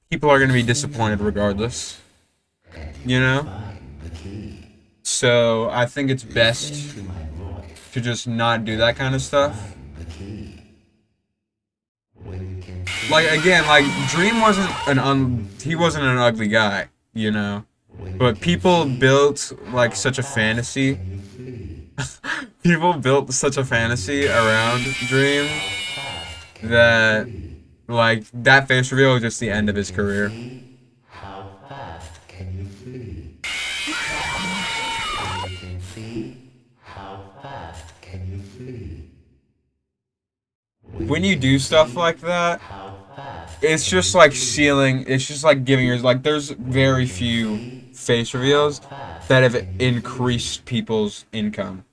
people are going to be disappointed regardless. You know? So, I think it's best to just not do that kind of stuff. Like, again, like, Dream wasn't he wasn't an ugly guy, you know? But people built, like, such a fantasy. People built such a fantasy around Dream that, like, that face reveal was just the end of his career. When you do stuff like that, it's just like sealing, it's just like giving yours, like, there's very few face reveals that have increased people's income.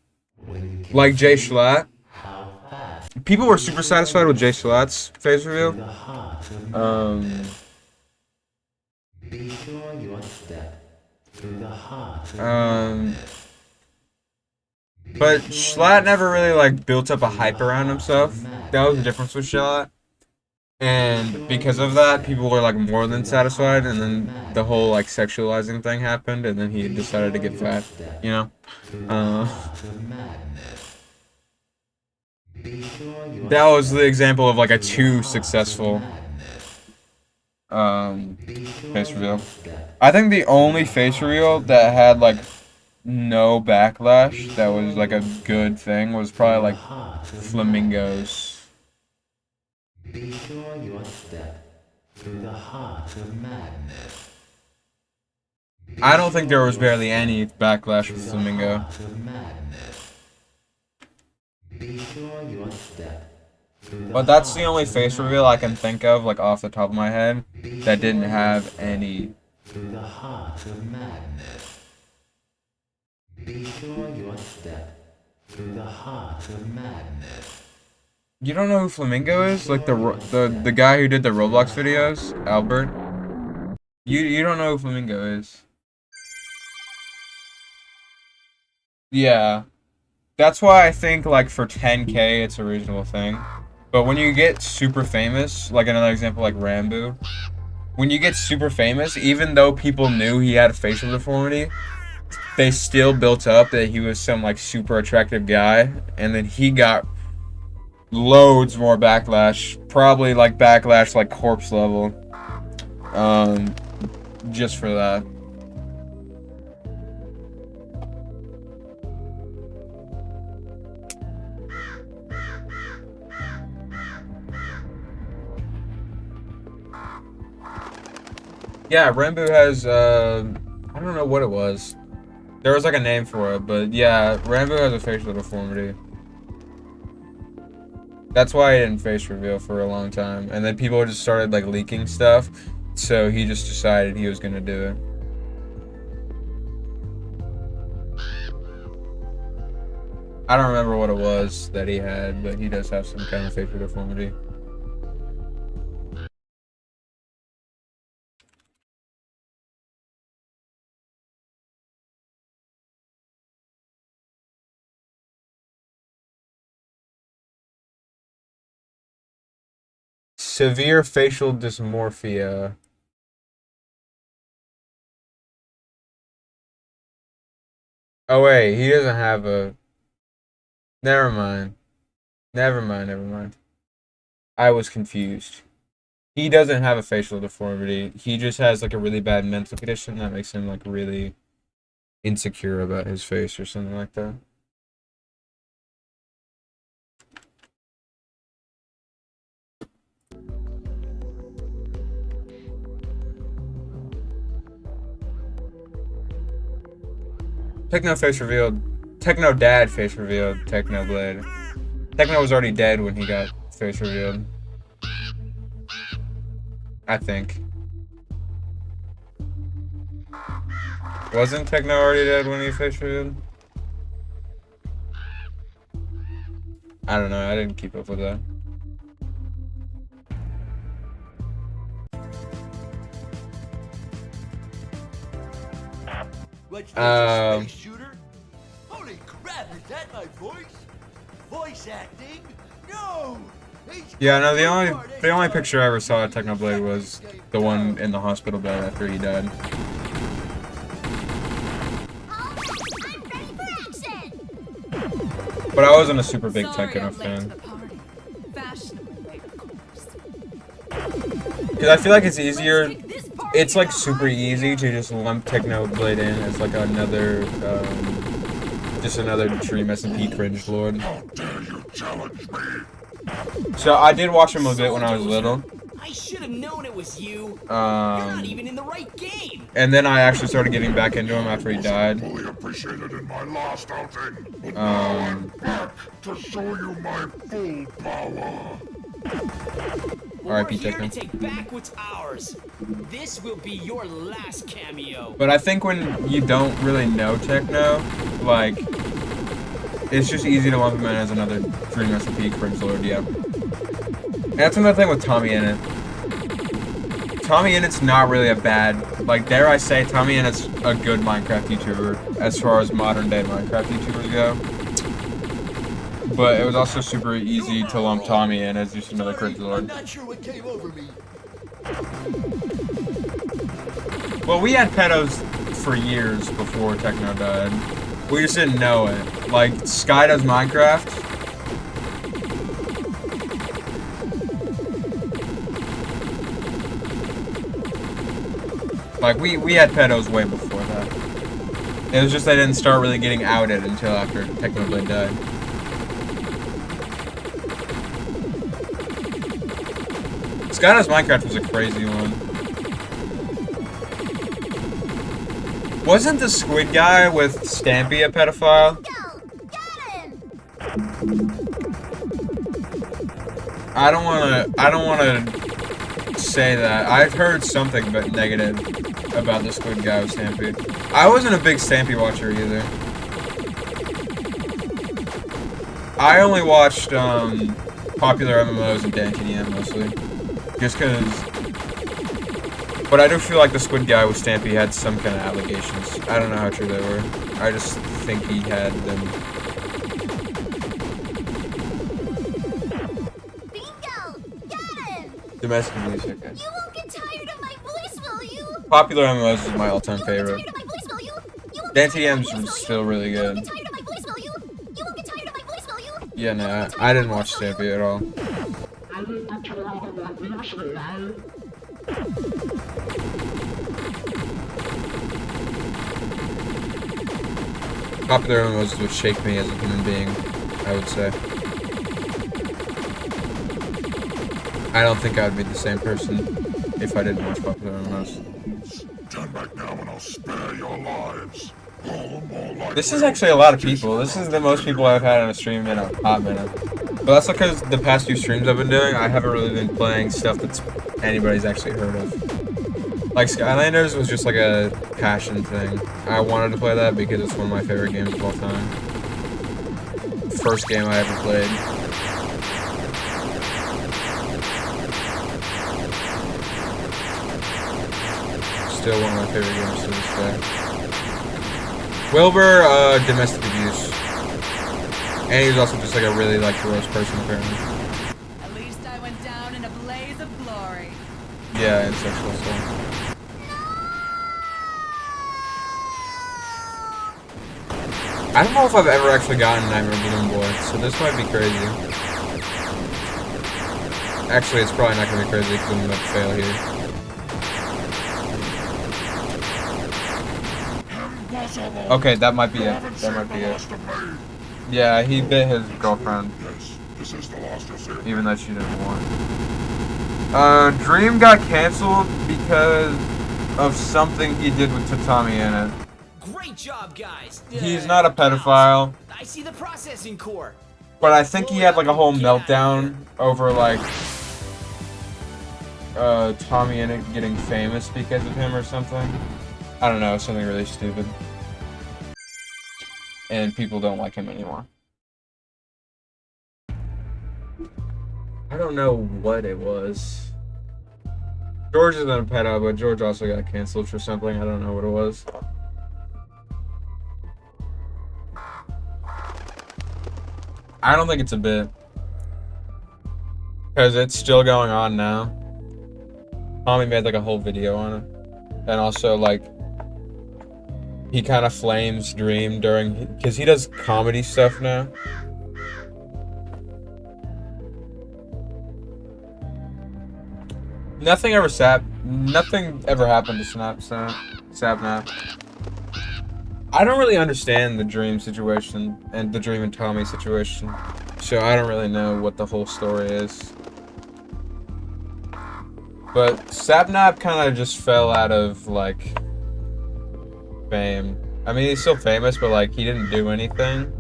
Like Jay Schlatt. People were super satisfied with Jay Schlatt's face reveal. Be sure your step through the heart. But Schlatt never really like built up a hype around himself. That was the difference with Schlatt. And because of that, people were like more than satisfied, and then the whole like sexualizing thing happened, and then he decided to get fat, you know? That was the example of like a too successful face reveal. I think the only face reveal that had like no backlash that was like a good thing was probably like Flamingos. Be sure your step through the heart of madness. I don't think there was barely any backlash with Flamingo. But that's the only face reveal I can think of, like off the top of my head, that didn't have any. Through the heart of madness. Be sure your step through the heart of madness. You don't know who Flamingo is? Like the guy who did the Roblox videos, Albert. You don't know who Flamingo is? Yeah, that's why I think like for 10K it's a reasonable thing. But when you get super famous, like another example like Rambo, when you get super famous, even though people knew he had a facial deformity, they still built up that he was some like super attractive guy, and then he got loads more backlash, probably like backlash like corpse level, just for that. Yeah, Rambo has, I don't know what it was. There was like a name for it, but yeah, Rambo has a facial deformity. That's why he didn't face reveal for a long time. And then people just started like leaking stuff, so he just decided he was gonna do it. I don't remember what it was that he had, but he does have some kind of facial deformity. Severe facial dysmorphia. Oh wait, he doesn't have a... Never mind. Never mind, never mind. I was confused. He doesn't have a facial deformity. He just has like a really bad mental condition that makes him like really insecure about his face or something like that. Techno face revealed. Techno dad face revealed. Techno Blade. Techno was already dead when he got face revealed. I think. Wasn't Techno already dead when he face revealed? I don't know. I didn't keep up with that. Space shooter? Holy crap, is that my voice? Voice acting? No! Yeah, no, the only picture I ever saw of Technoblade was the one in the hospital bed after he died. But I wasn't a super big Techno fan. Because I feel like it's easier, it's like super easy to just lump Technoblade in as like another, just another Dream SMP cringe lord. So I did watch him a bit when I was little. I should have known it was you. You're not even in the right game. And then I actually started getting back into him after he died. Fully appreciated in my last outing. Back to show you my full power. We're R.I.P. here Techno. to take back what's ours. This will be your last cameo. But I think when you don't really know Techno, like, it's just easy to lump him in as another Dream SMP cringe lord, yeah. And that's another thing with Tommy Innit. Tommy Innit's not really a bad, like, dare I say, Tommy Innit's a good Minecraft YouTuber as far as modern day Minecraft YouTubers go. But it was also super easy to lump Tommy in as just another cringe I'm lord. not sure what came over me. Well, we had pedos for years before Techno died. We just didn't know it. Like, Sky does Minecraft. Like, we had pedos way before that. It was just they didn't start really getting outed until after Technoblade died. Skydoes Minecraft was a crazy one. Wasn't the squid guy with Stampy a pedophile? I don't wanna say that. I've heard something but negative about the squid guy with Stampy. I wasn't a big Stampy watcher either. I only watched popular MMOs and DanTDM mostly. Just cause, but I do feel like the squid guy with Stampy had some kind of allegations. I don't know how true they were. I just think he had them. Bingo! Got him! Domestic music. Okay. You won't get tired of my voice, will you? Popular MMOs is my all-time favorite. You won't get tired of my voice, will you? You won't get tired of my DanTDM's voice, will you? still really You good. won't get tired of my voice, will you? You won't get tired of my voice, will you? Yeah, no, I didn't watch Stampy at all. Popular MMOs would shake me as a human being, I would say. I don't think I would be the same person if I didn't watch popular MMOs. Turn back now and I'll spare your lives. All more like This is actually a lot of people. This is the most people I've had on a stream in a hot minute. But that's because the past few streams I've been doing, I haven't really been playing stuff that's anybody's actually heard of. Like, Skylanders was just like a passion thing. I wanted to play that because it's one of my favorite games of all time. First game I ever played. Still one of my favorite games to this day. Wilbur, domestic abuse. And he was also just like a really like gross person apparently. At least I went down in a blaze of glory. Yeah, and sexual assault. I don't know if I've ever actually gotten Nightmare Balloon Boy, so this might be crazy. Actually, it's probably not gonna be crazy because I'm gonna fail here. Okay, that might be it. That might be it. Yeah, he bit his girlfriend. Yes, this is the last you'll see. Even though she didn't want. Dream got canceled because of something he did with Tatami in it. Great job, guys. He's not a pedophile, I see the processing core. but I think he had like a whole meltdown over like Tommy in it getting famous because of him or something. I don't know, something really stupid. And people don't like him anymore. I don't know what it was. George isn't a pedo, but George also got canceled for something. I don't know what it was. I don't think it's a bit. Because it's still going on now. Tommy made like a whole video on it. And also like he kind of flames Dream during, because he does comedy stuff now. Nothing ever happened to Sapnap. I don't really understand the Dream situation and the Dream and Tommy situation, so I don't really know what the whole story is. But Sapnap kind of just fell out of like fame. I mean, he's still famous, but like he didn't do anything.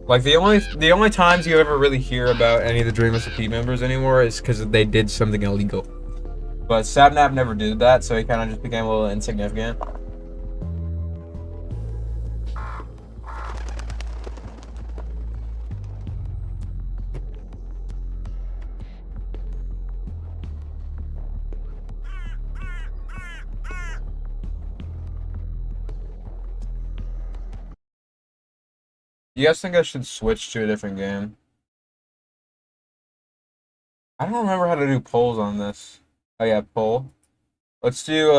Like the only times you ever really hear about any of the Dream SMP members anymore is because they did something illegal. But Sapnap never did that, so he kind of just became a little insignificant. You guys think I should switch to a different game? I don't remember how to do polls on this. Oh yeah, poll. Let's do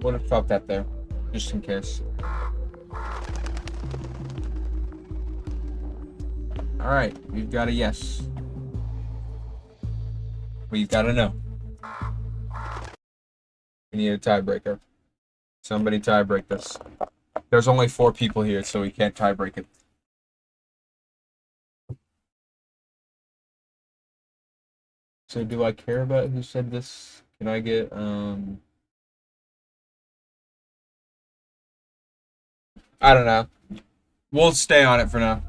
what if fuck that there, just in case. All right, we've got a yes. We've got a no. We need a tiebreaker. Somebody tiebreak this. There's only 4 people here, so we can't tiebreak it. So do I care about who said this? Can I get I don't know. We'll stay on it for now.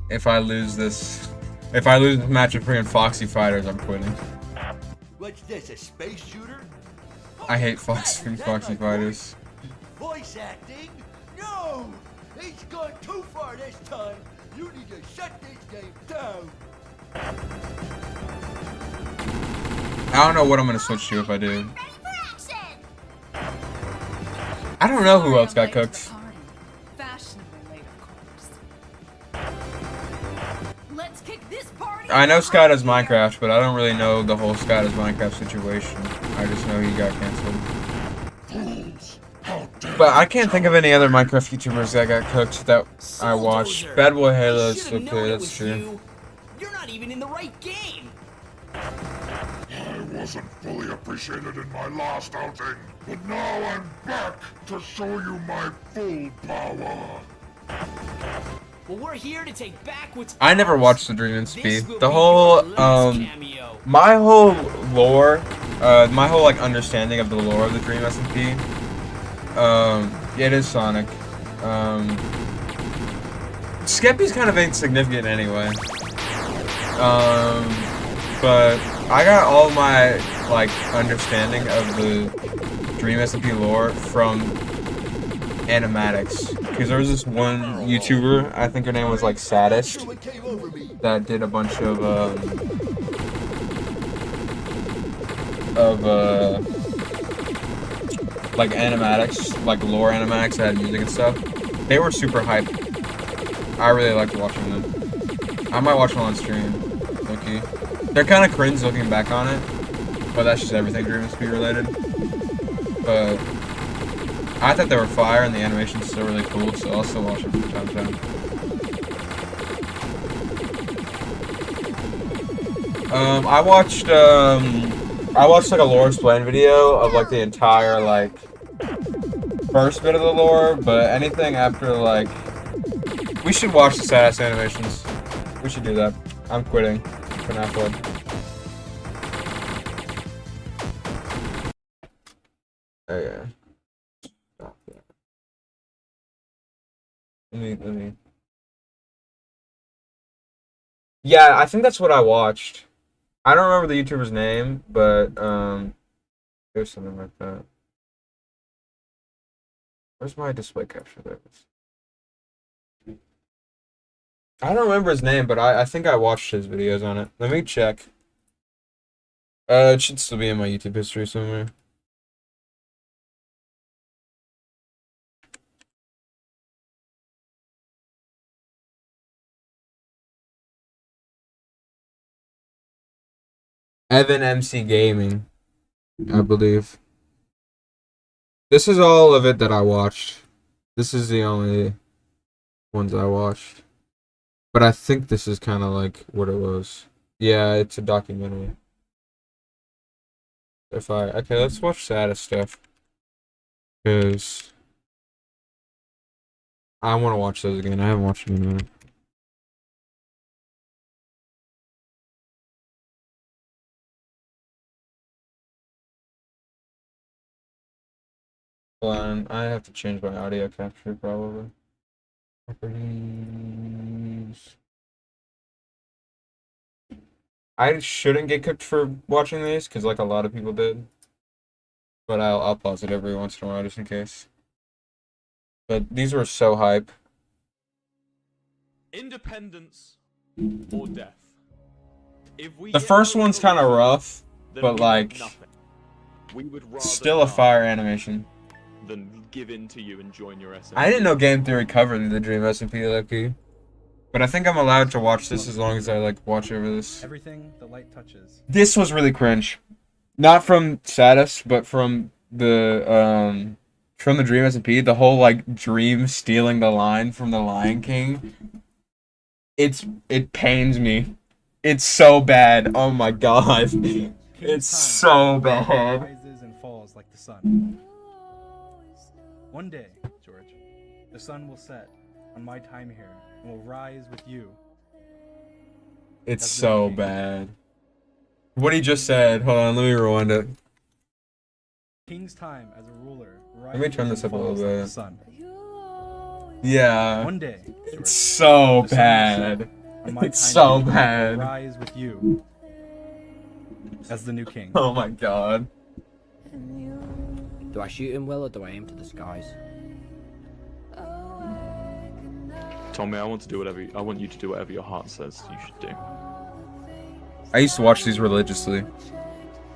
If I lose this match of freaking Foxy Fighters, I'm quitting. What's this, a space shooter? I hate Foxy Fighters. Voice acting? No! He's gone too far this time. You need to shut this game down. I don't know what I'm gonna switch to if I do. Ready for action! I don't know who else got cooked. Fashionably late, of course. Let's kick this party. I know Sky does Minecraft, but I don't really know the whole Sky does Minecraft situation. I just know he got canceled. Fools! How dare But I can't think of any other Minecraft YouTubers that got cooked that I watched. Bulldozer. Bad Boy Halo You is should've known okay, it that's was true. you. You're not even in the right game. I wasn't fully appreciated in my last outing, but now I'm back to show you my full power. Well, we're here to take back what's I never ours. watched the Dream and This Speed. will The be whole your last cameo. my whole lore, my whole like understanding of the lore of the Dream SMP. It is Sonic. Skeppy's kind of insignificant anyway. But I got all my like understanding of the Dream SMP lore from animatics. Because there was this one YouTuber, I think her name was like Saddest, What came over me? that did a bunch of like animatics, like lore animatics that had music and stuff. They were super hype. I really liked watching them. I might watch them on stream. Okay. They're kind of cringe looking back on it, but that's just everything Dream and Speed related. But I thought they were fire and the animation's still really cool, so I'll still watch them from time to time. I watched like a lore explain video of like the entire like first bit of the lore, but anything after like we should watch the saddest animations. We should do that. I'm quitting FNAF World. Oh yeah. Stop that. Let me. Yeah, I think that's what I watched. I don't remember the YouTuber's name, but it was something like that. Where's my display capture? There it is. I don't remember his name, but I think I watched his videos on it. Let me check. It should still be in my YouTube history somewhere. Evan MC Gaming, I believe. This is all of it that I watched. This is the only ones I watched. But I think this is kind of like what it was. Yeah, it's a documentary. Okay, let's watch saddest stuff. Because I want to watch those again. I haven't watched them in a minute. Hold on, I have to change my audio capture probably. Properties. I shouldn't get cooked for watching these because like a lot of people did, but I'll pause it every once in a while just in case. But these were so hype. Independence or death. If we The get first no one's kind of solution, rough, then but we like have nothing. We would rather still a die fire animation. than give in to you and join your SMP. I didn't know Game Theory covered the Dream SMP Loki, but I think I'm allowed to watch this as long as I like watch over this. Everything the light touches. This was really cringe, not from Satis, but from the Dream SMP. The whole like Dream stealing the line from the Lion King. It pains me. It's so bad. Oh my god, it's so bad. Rises and falls like the sun. One day, George, the sun will set on my time here and will rise with you. It's That's so the- bad. What he just said. Hold on, let me rewind it. King's time as a ruler. me turn this up a little falls like the bit. sun. Yeah. One day, George, It's so the sun will set bad. on my It's time so here and will bad. rise with you as the new king. Oh my god. Do I shoot him, Will, or do I aim to the skies? Tommy, I want you to do whatever your heart says you should do. I used to watch these religiously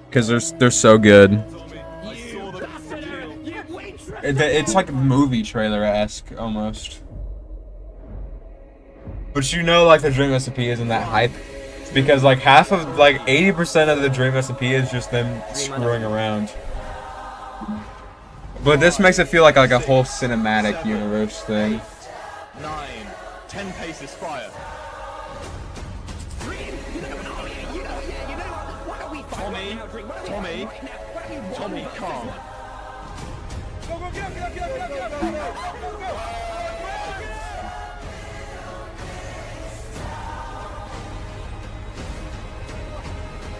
because they're so good. It's like a movie trailer-esque almost. But you know, like the Dream SMP isn't that hype because like 80% of the Dream SMP is just them screwing around. But this makes it feel like a whole cinematic universe thing. 9, 10 paces fire. Tommy, calm.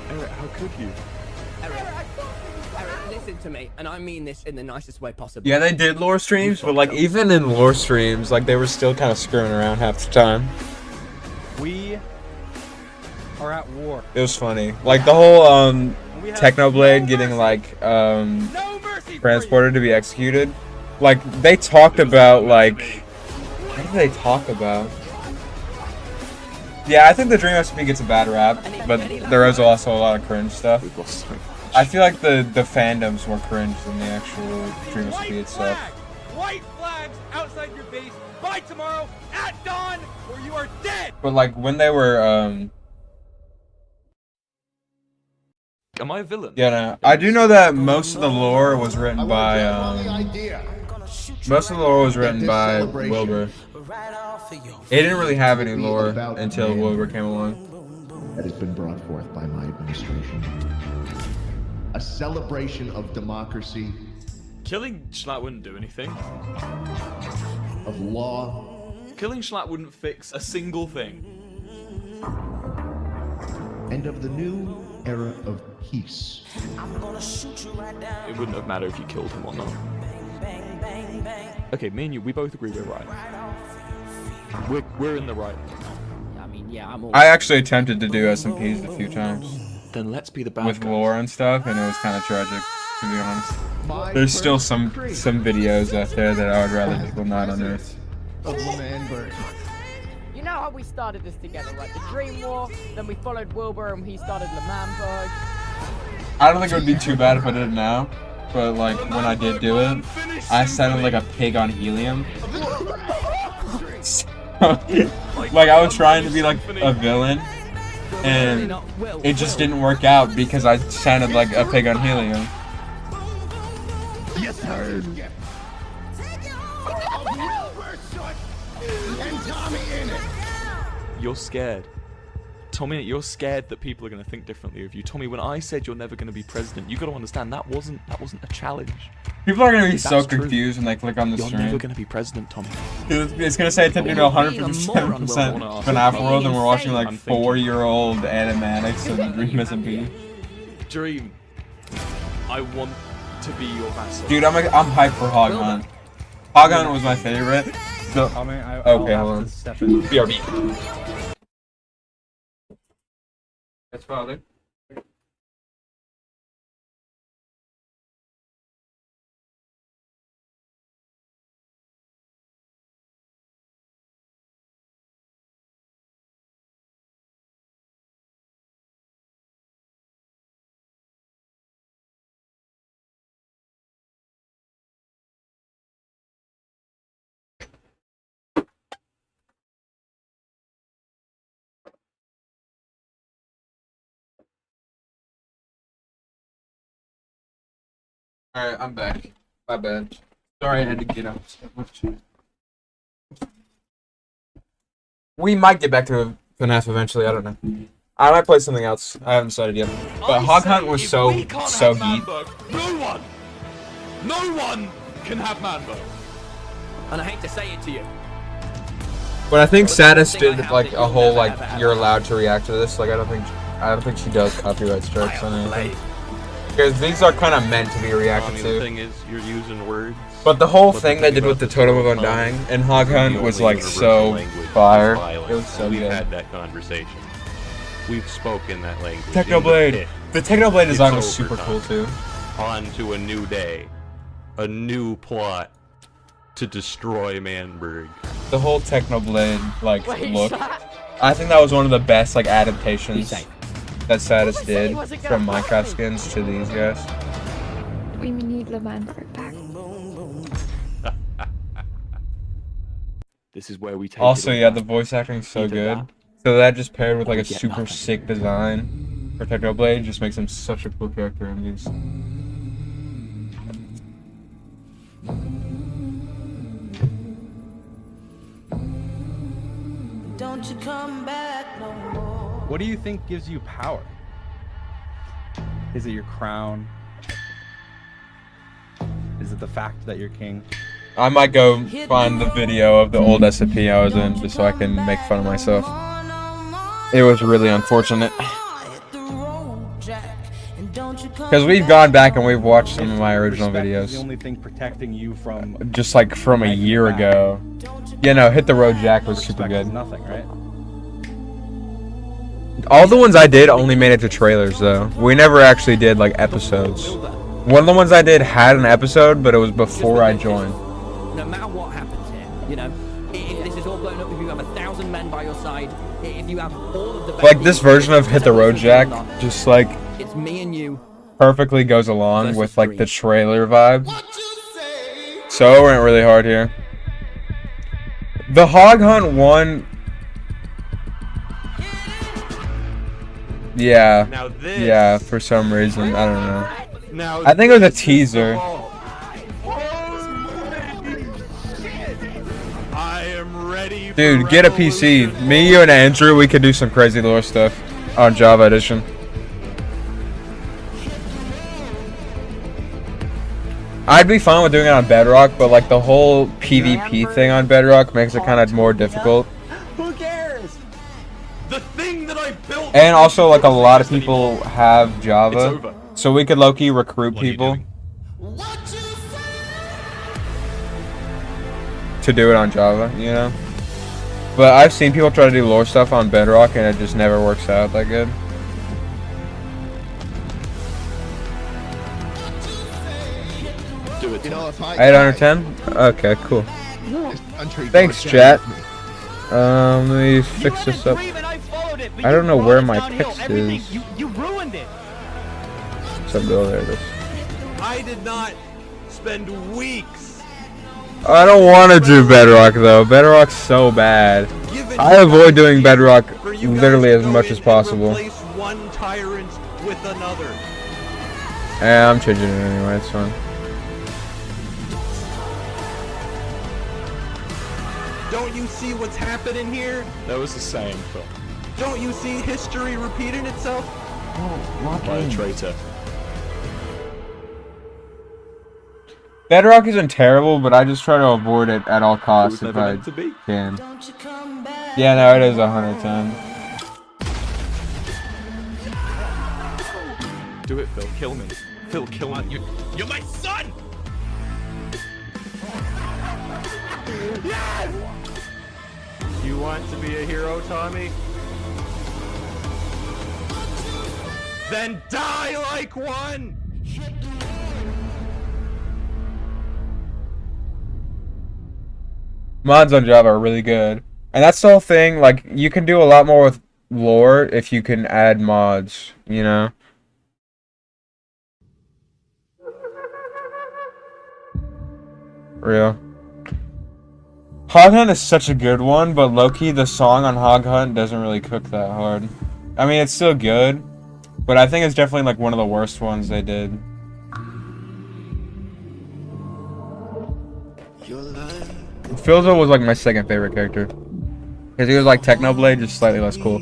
Eric, how could you? Eric, listen to me, and I mean this in the nicest way possible. Yeah, they did lore streams, but like even in lore streams, like they were still kind of screwing around half the time. We are at war. It was funny, like the whole Technoblade getting like transported to be executed. Like they talked about like, what did they talk about? Yeah, I think the Dream SMP gets a bad rap, but there is also a lot of cringe stuff. We've lost so much. I feel like the fandom's more cringe than the actual Dream SMP itself. White flags outside your base by tomorrow at dawn, or you are dead. But like when they were Am I a villain? yeah, no, I do know that most of the lore was written by Wilbur. It didn't really have any lore until Wilbur came along. That has been brought forth by my administration. A celebration of democracy, Killing Schlatt wouldn't do anything. of law, Killing Schlatt wouldn't fix a single thing. and of the new era of peace. It wouldn't have mattered if you killed him or not. Okay, me and you, we both agree we're right. We're in the right. I mean, yeah, I'm all. I actually attempted to do SMPs a few times Then let's be the bad with guys. lore and stuff, and it was kind of tragic, to be honest. There's still some videos out there that I would rather people not unearth. Of L'Manberg. You know how we started this together, right? The Dream War, then we followed Wilbur and he started L'Manberg. I don't think it would be too bad if I did it now, but like when I did do it, I sounded like a pig on helium. Like I was trying to be like a villain, and it just didn't work out because I sounded like a pig on helium. Yes, sir. You're scared. Tommy, you're scared that people are going to think differently of you. Tommy, when I said you're never going to be president, you got to understand that wasn't a challenge. People are gonna be so That's true. confused when they click on the You're stream. never going to be president, Tommy. It's gonna say attempting to 100% FNAF World, and we're watching like 4-year-old animatics of the Dream SMP. Dream, I want to be your vassal. Dude, I'm hyped for Hog Hunt. Hog Hunt was my favorite. So, I'll okay, have hold to on. step in. BRB. Yes, Father. Alright, I'm back. My bad. Sorry I had to get up so much. We might get back to FNAF eventually, I don't know. I might play something else. I haven't decided yet. But Hog Hunt was so heat. No one can have Manbo. And I hate to say it to you. But I think Satis did like a whole like you're allowed to react to this. Like I don't think she does copyright strikes on anything. Because these are kind of meant to be reacted to. The thing is, you're using words. But the whole thing they did with the Totem of Undying and Hog Hunt was like so fire. It was so We've good. had that conversation. We've spoken that language. Technoblade. The Technoblade design was super cool too. On to a new day. A new plot to destroy Manberg. The whole Technoblade like look. I think that was one of the best like adaptations that Satis did from Minecraft skins to these guys. We need Lamanberg back. This is where we take Also, it yeah, the voice acting's so Either good. that, So that just paired with like we a get super nothing. sick design for Technoblade just makes him such a cool character in these. Don't you come back no more. What do you think gives you power? Is it your crown? Is it the fact that you're king? I might go find the video of the old SCP I was in just so I can make fun of myself. It was really unfortunate. Because we've gone back and we've watched some of my original Respect is the videos. only thing protecting you from Just like from a year ago. Yeah, no, Hit the Road Jack was super respect is good. nothing, right? All the ones I did only made it to trailers though. We never actually did like episodes. One of the ones I did had an episode, but it was before I joined. No matter what happens here, you know, if this is all blown up, if you have 1,000 men by your side, if you have all of the Like this version of Hit the Road Jack, just like it's me and you. perfectly goes along with like the trailer vibe. So it went really hard here. The Hog Hunt one. Yeah. Now this- Yeah, for some reason. I don't know. Now I think it was a teaser. I am ready. Dude, get a PC. Me, you, and Andrew, we could do some crazy lore stuff on Java Edition. I'd be fine with doing it on Bedrock, but like the whole PvP thing on Bedrock makes it kind of more difficult. Who cares? The thing that I built. And also, like a lot of people have Java, so we could low-key recruit people to do it on Java, you know? But I've seen people try to do lore stuff on Bedrock, and it just never works out that good. Do it. You know, if I 8 out of 10? Okay, cool. this country Thanks, goes chat. down. Let me fix this up. I don't know where my text is. You ruined it. So go there it is. I did not spend weeks. I don't want to do Bedrock though. Bedrock's so bad. I avoid doing Bedrock literally as much as possible. Replace one tyrant with another. Yeah, I'm changing it anyway. It's fine. Don't you see what's happening here? That was the same, Phil. Don't you see history repeating itself? By a traitor. Bedrock isn't terrible, but I just try to avoid it at all costs It was if never I meant to be. can. Yeah, no, it is 110. Do it, Phil. Kill me. Phil, kill me. You're my son! You want to be a hero, Tommy? Then die like one! Mods on Java are really good. And that's the whole thing, like, you can do a lot more with lore if you can add mods, you know? Real. Hog Hunt is such a good one, but low-key, the song on Hog Hunt doesn't really cook that hard. I mean, it's still good, but I think it's definitely, like, one of the worst ones they did. Philzo was, like, my second favorite character. Because he was like Technoblade, just slightly less cool.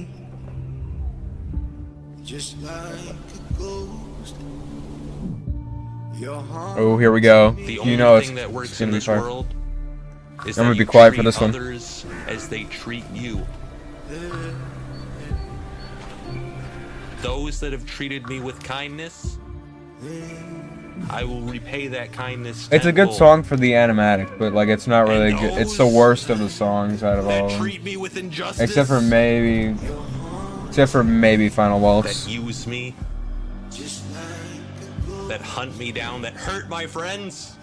Oh, here we go. You know it's gonna be fun. I'm gonna be quiet for this one. Others as they treat you. Those that have treated me with kindness, I will repay that kindness. It's a good song for the animatic, but like it's not really good. It's the worst of the songs out of all of them. Except for maybe Final Waltz. That use me, that hunt me down, that hurt my friends.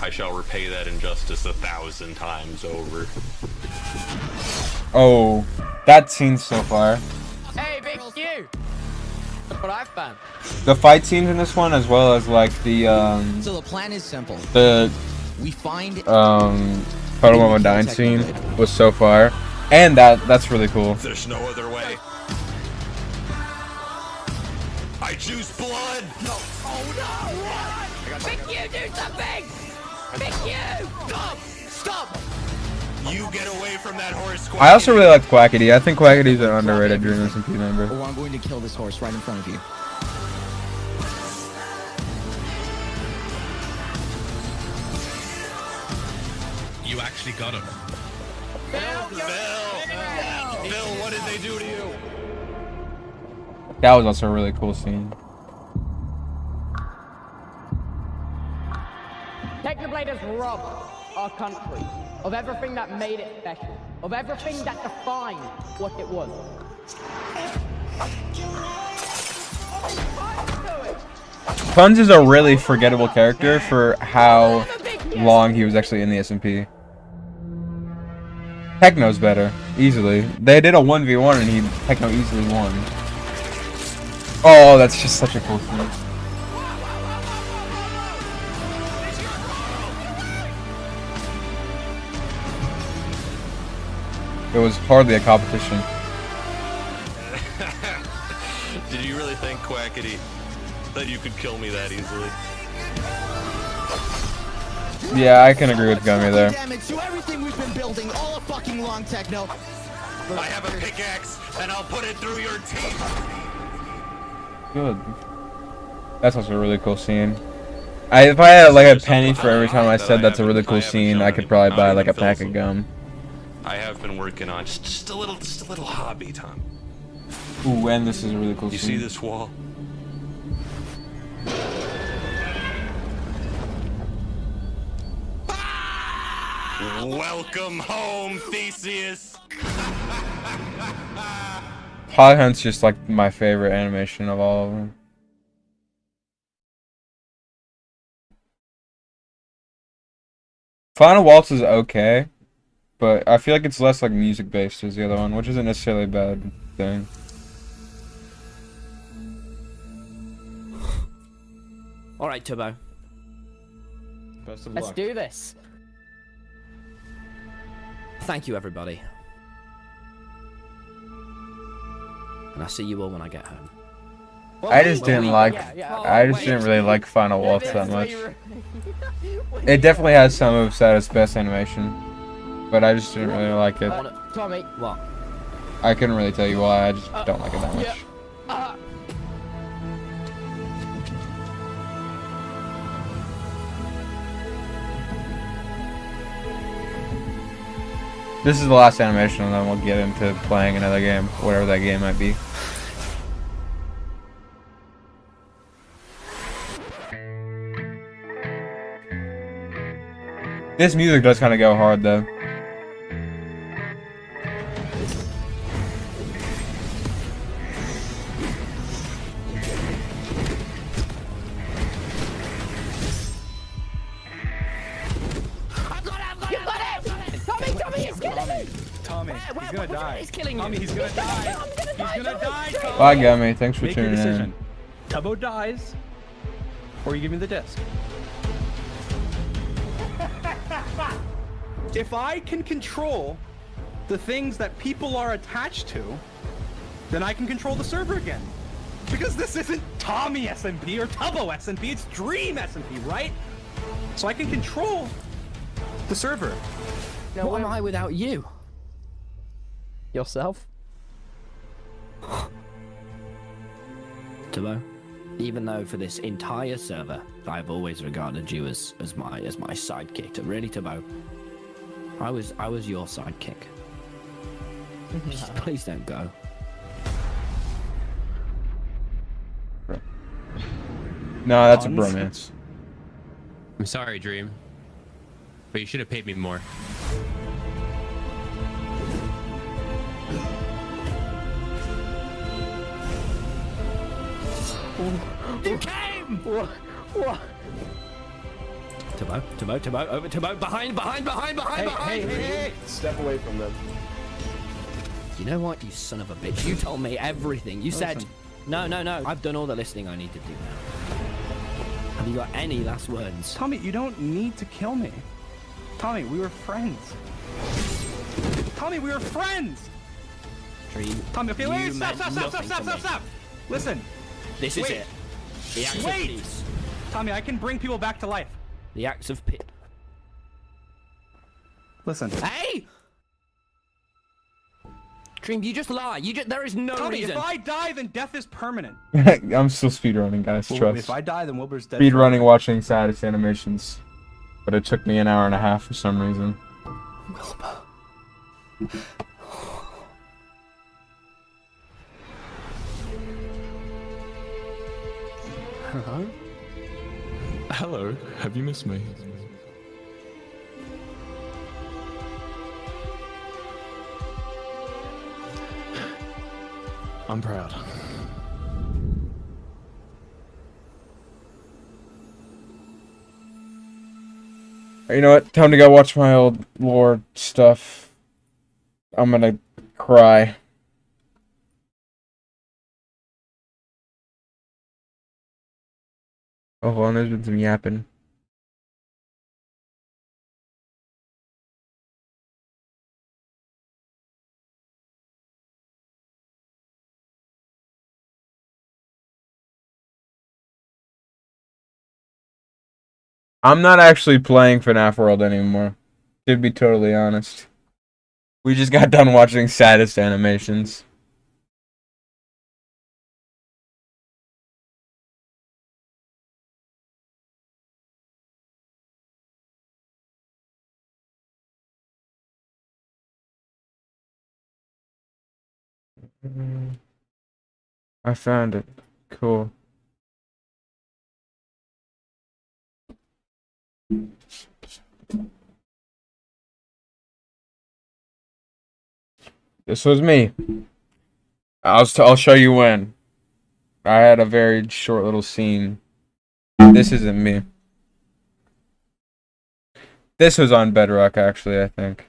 I shall repay that injustice 1,000 times over. Oh, that scene's so fire. Hey, big you! That's what I found. The fight scenes in this one, as well as like the So the plan is simple. We find Photo Mama Dying scene was so fire, and that's really cool. There's no other way. I choose blood. No. Oh no! Big you, do something! Big you! Stop! Stop! You get away from that horse. I also really like Quackity. I think Quackity's an underrated Dream SMP member. Or I'm going to kill this horse right in front of you. You actually got him. Phil, what did they do to you? That was also a really cool scene. Technoblade has robbed our country of everything that made it special, of everything that defined what it was. Punz is a really forgettable character for how long he was actually in the SMP. Techno's better, easily. They did a 1v1 and Techno easily won. Oh, that's just such a cool scene. It was hardly a competition. Did you really think, Quackity, that you could kill me that easily? Yeah, I can agree with Gummy there. Damage to everything we've been building all a fucking long, Techno. I have a pickaxe, and I'll put it through your teeth. Good. That's also a really cool scene. If I had like a penny for every time I said that's a really cool scene, I could probably buy like a pack of gum. I have been working on just a little hobby, Tom. Ooh, and this is a really cool You scene. see this wall? Welcome home, Theseus! Hog Hunt's just like my favorite animation of all of them. Final Waltz is okay, but I feel like it's less like music based as the other one, which isn't necessarily a bad thing. All right, Turbo. Best of Let's luck. do this. Thank you, everybody. And I'll see you all when I get home. I just didn't like. I just didn't really like Final Waltz that much. It definitely has some of Satis' best animation, but I just didn't really like it. Tommy, what? I couldn't really tell you why. I just don't like it that much. This is the last animation, and then we'll get into playing another game, whatever that game might be. This music does kind of go hard, though. Tommy, he's gonna die. He's killing you. Tommy, he's gonna die. He's gonna die, Tommy. Bye, Gummy. Thanks for Make your tuning decision. in. Tubbo dies, or you give me the disc. If I can control the things that people are attached to, then I can control the server again. Because this isn't Tommy SMP or Tubbo SMP, it's Dream SMP, right? So I can control the server. What am I without you? Yourself? Tubbo, even though for this entire server, I've always regarded you as my sidekick. Really, Tubbo, I was your sidekick. Just please don't go. No, that's a bromance. I'm sorry, Dream. But you should have paid me more. You came! What? Tubbo, over Tubbo, behind! Hey! Step away from them. You know what, you son of a bitch? You told me everything. You said, no. I've done all the listening I need to do now. Have you got any last words? Tommy, you don't need to kill me. Tommy, we were friends. Tommy, we were friends! Dream. Tommy, okay, you wait, meant nothing to me. stop! Listen. This is Wait. it. The acts of peace. Tommy, I can bring people back to life. The acts of peace. Listen. Hey! Dream, you just lie. There is no Tommy, reason. if I die, then death is permanent. I'm still speedrunning, guys. Well, Trust. if I die, then Wilbur's dead. Speedrunning, watching saddest animations. But it took me an hour and a half for some reason. Wilbur. Hello? Hello, have you missed me? I'm proud. You know what? Time to go watch my old lore stuff. I'm gonna cry. Oh, hold on, there's been some yapping. I'm not actually playing FNAF World anymore. To be totally honest. We just got done watching saddest animations. I found it. Cool. This was me. I'll show you when. I had a very short little scene. This isn't me. This was on Bedrock, actually, I think.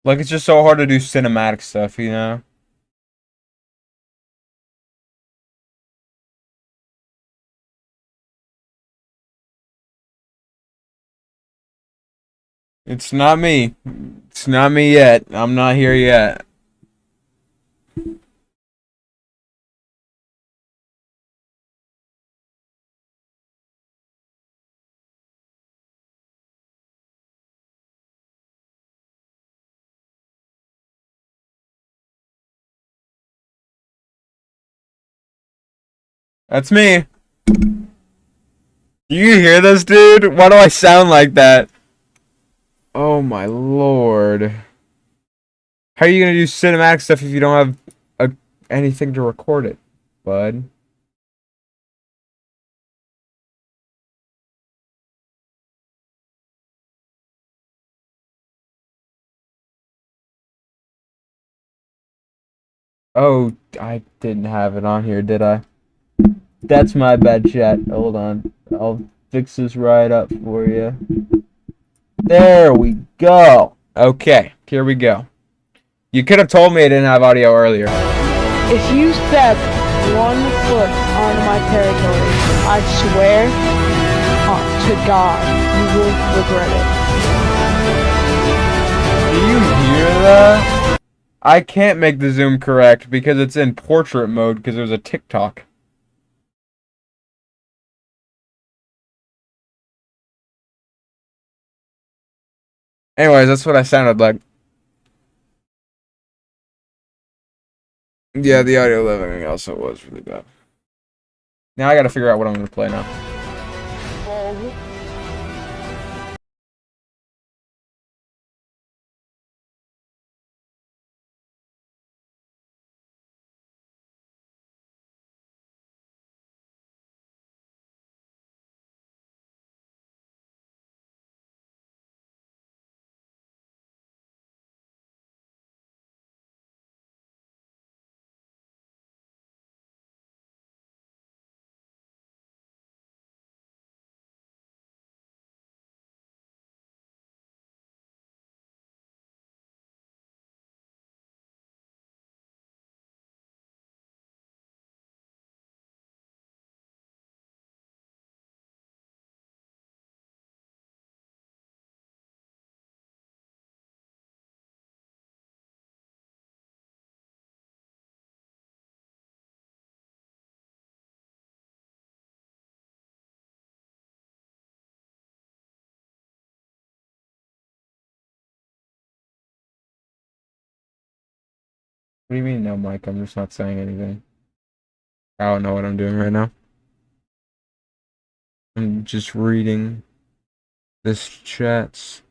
Like, it's just so hard to do cinematic stuff, you know? It's not me. It's not me yet. I'm not here yet. That's me. Do you hear this, dude? Why do I sound like that? Oh my lord. How are you gonna do cinematic stuff if you don't have anything to record it, bud? Oh, I didn't have it on here, did I? That's my bad, chat. Hold on. I'll fix this right up for you. There we go. Okay, here we go. You could have told me I didn't have audio earlier. If you step 1 foot onto my territory, I swear to God, you will regret it. Do you hear that? I can't make the zoom correct because it's in portrait mode because there's a TikTok. Anyways, that's what I sounded like. Yeah, the audio leveling also was really bad. Now I gotta figure out what I'm gonna play now. What do you mean no mic? I'm just not saying anything. I don't know what I'm doing right now. I'm just reading this chat.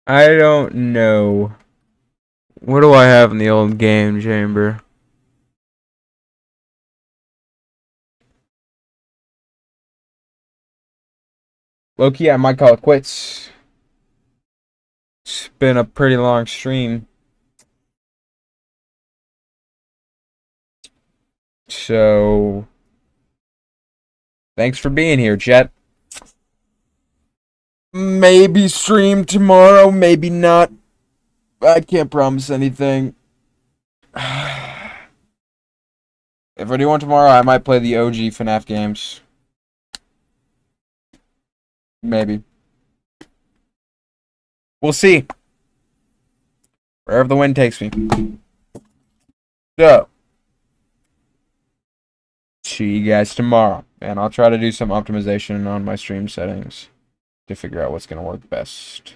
I don't know. What do I have in the old game chamber? Low-key, I might call it quits. It's been a pretty long stream. So, thanks for being here, chat. Maybe stream tomorrow, maybe not. I can't promise anything. If I do one tomorrow, I might play the OG FNAF games. Maybe. We'll see. Wherever the wind takes me. So, see you guys tomorrow. And I'll try to do some optimization on my stream settings to figure out what's going to work best.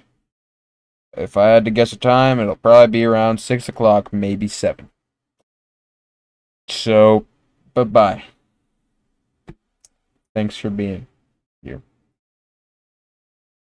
If I had to guess a time, it'll probably be around 6 o'clock, maybe 7. So, bye-bye. Thanks for being here.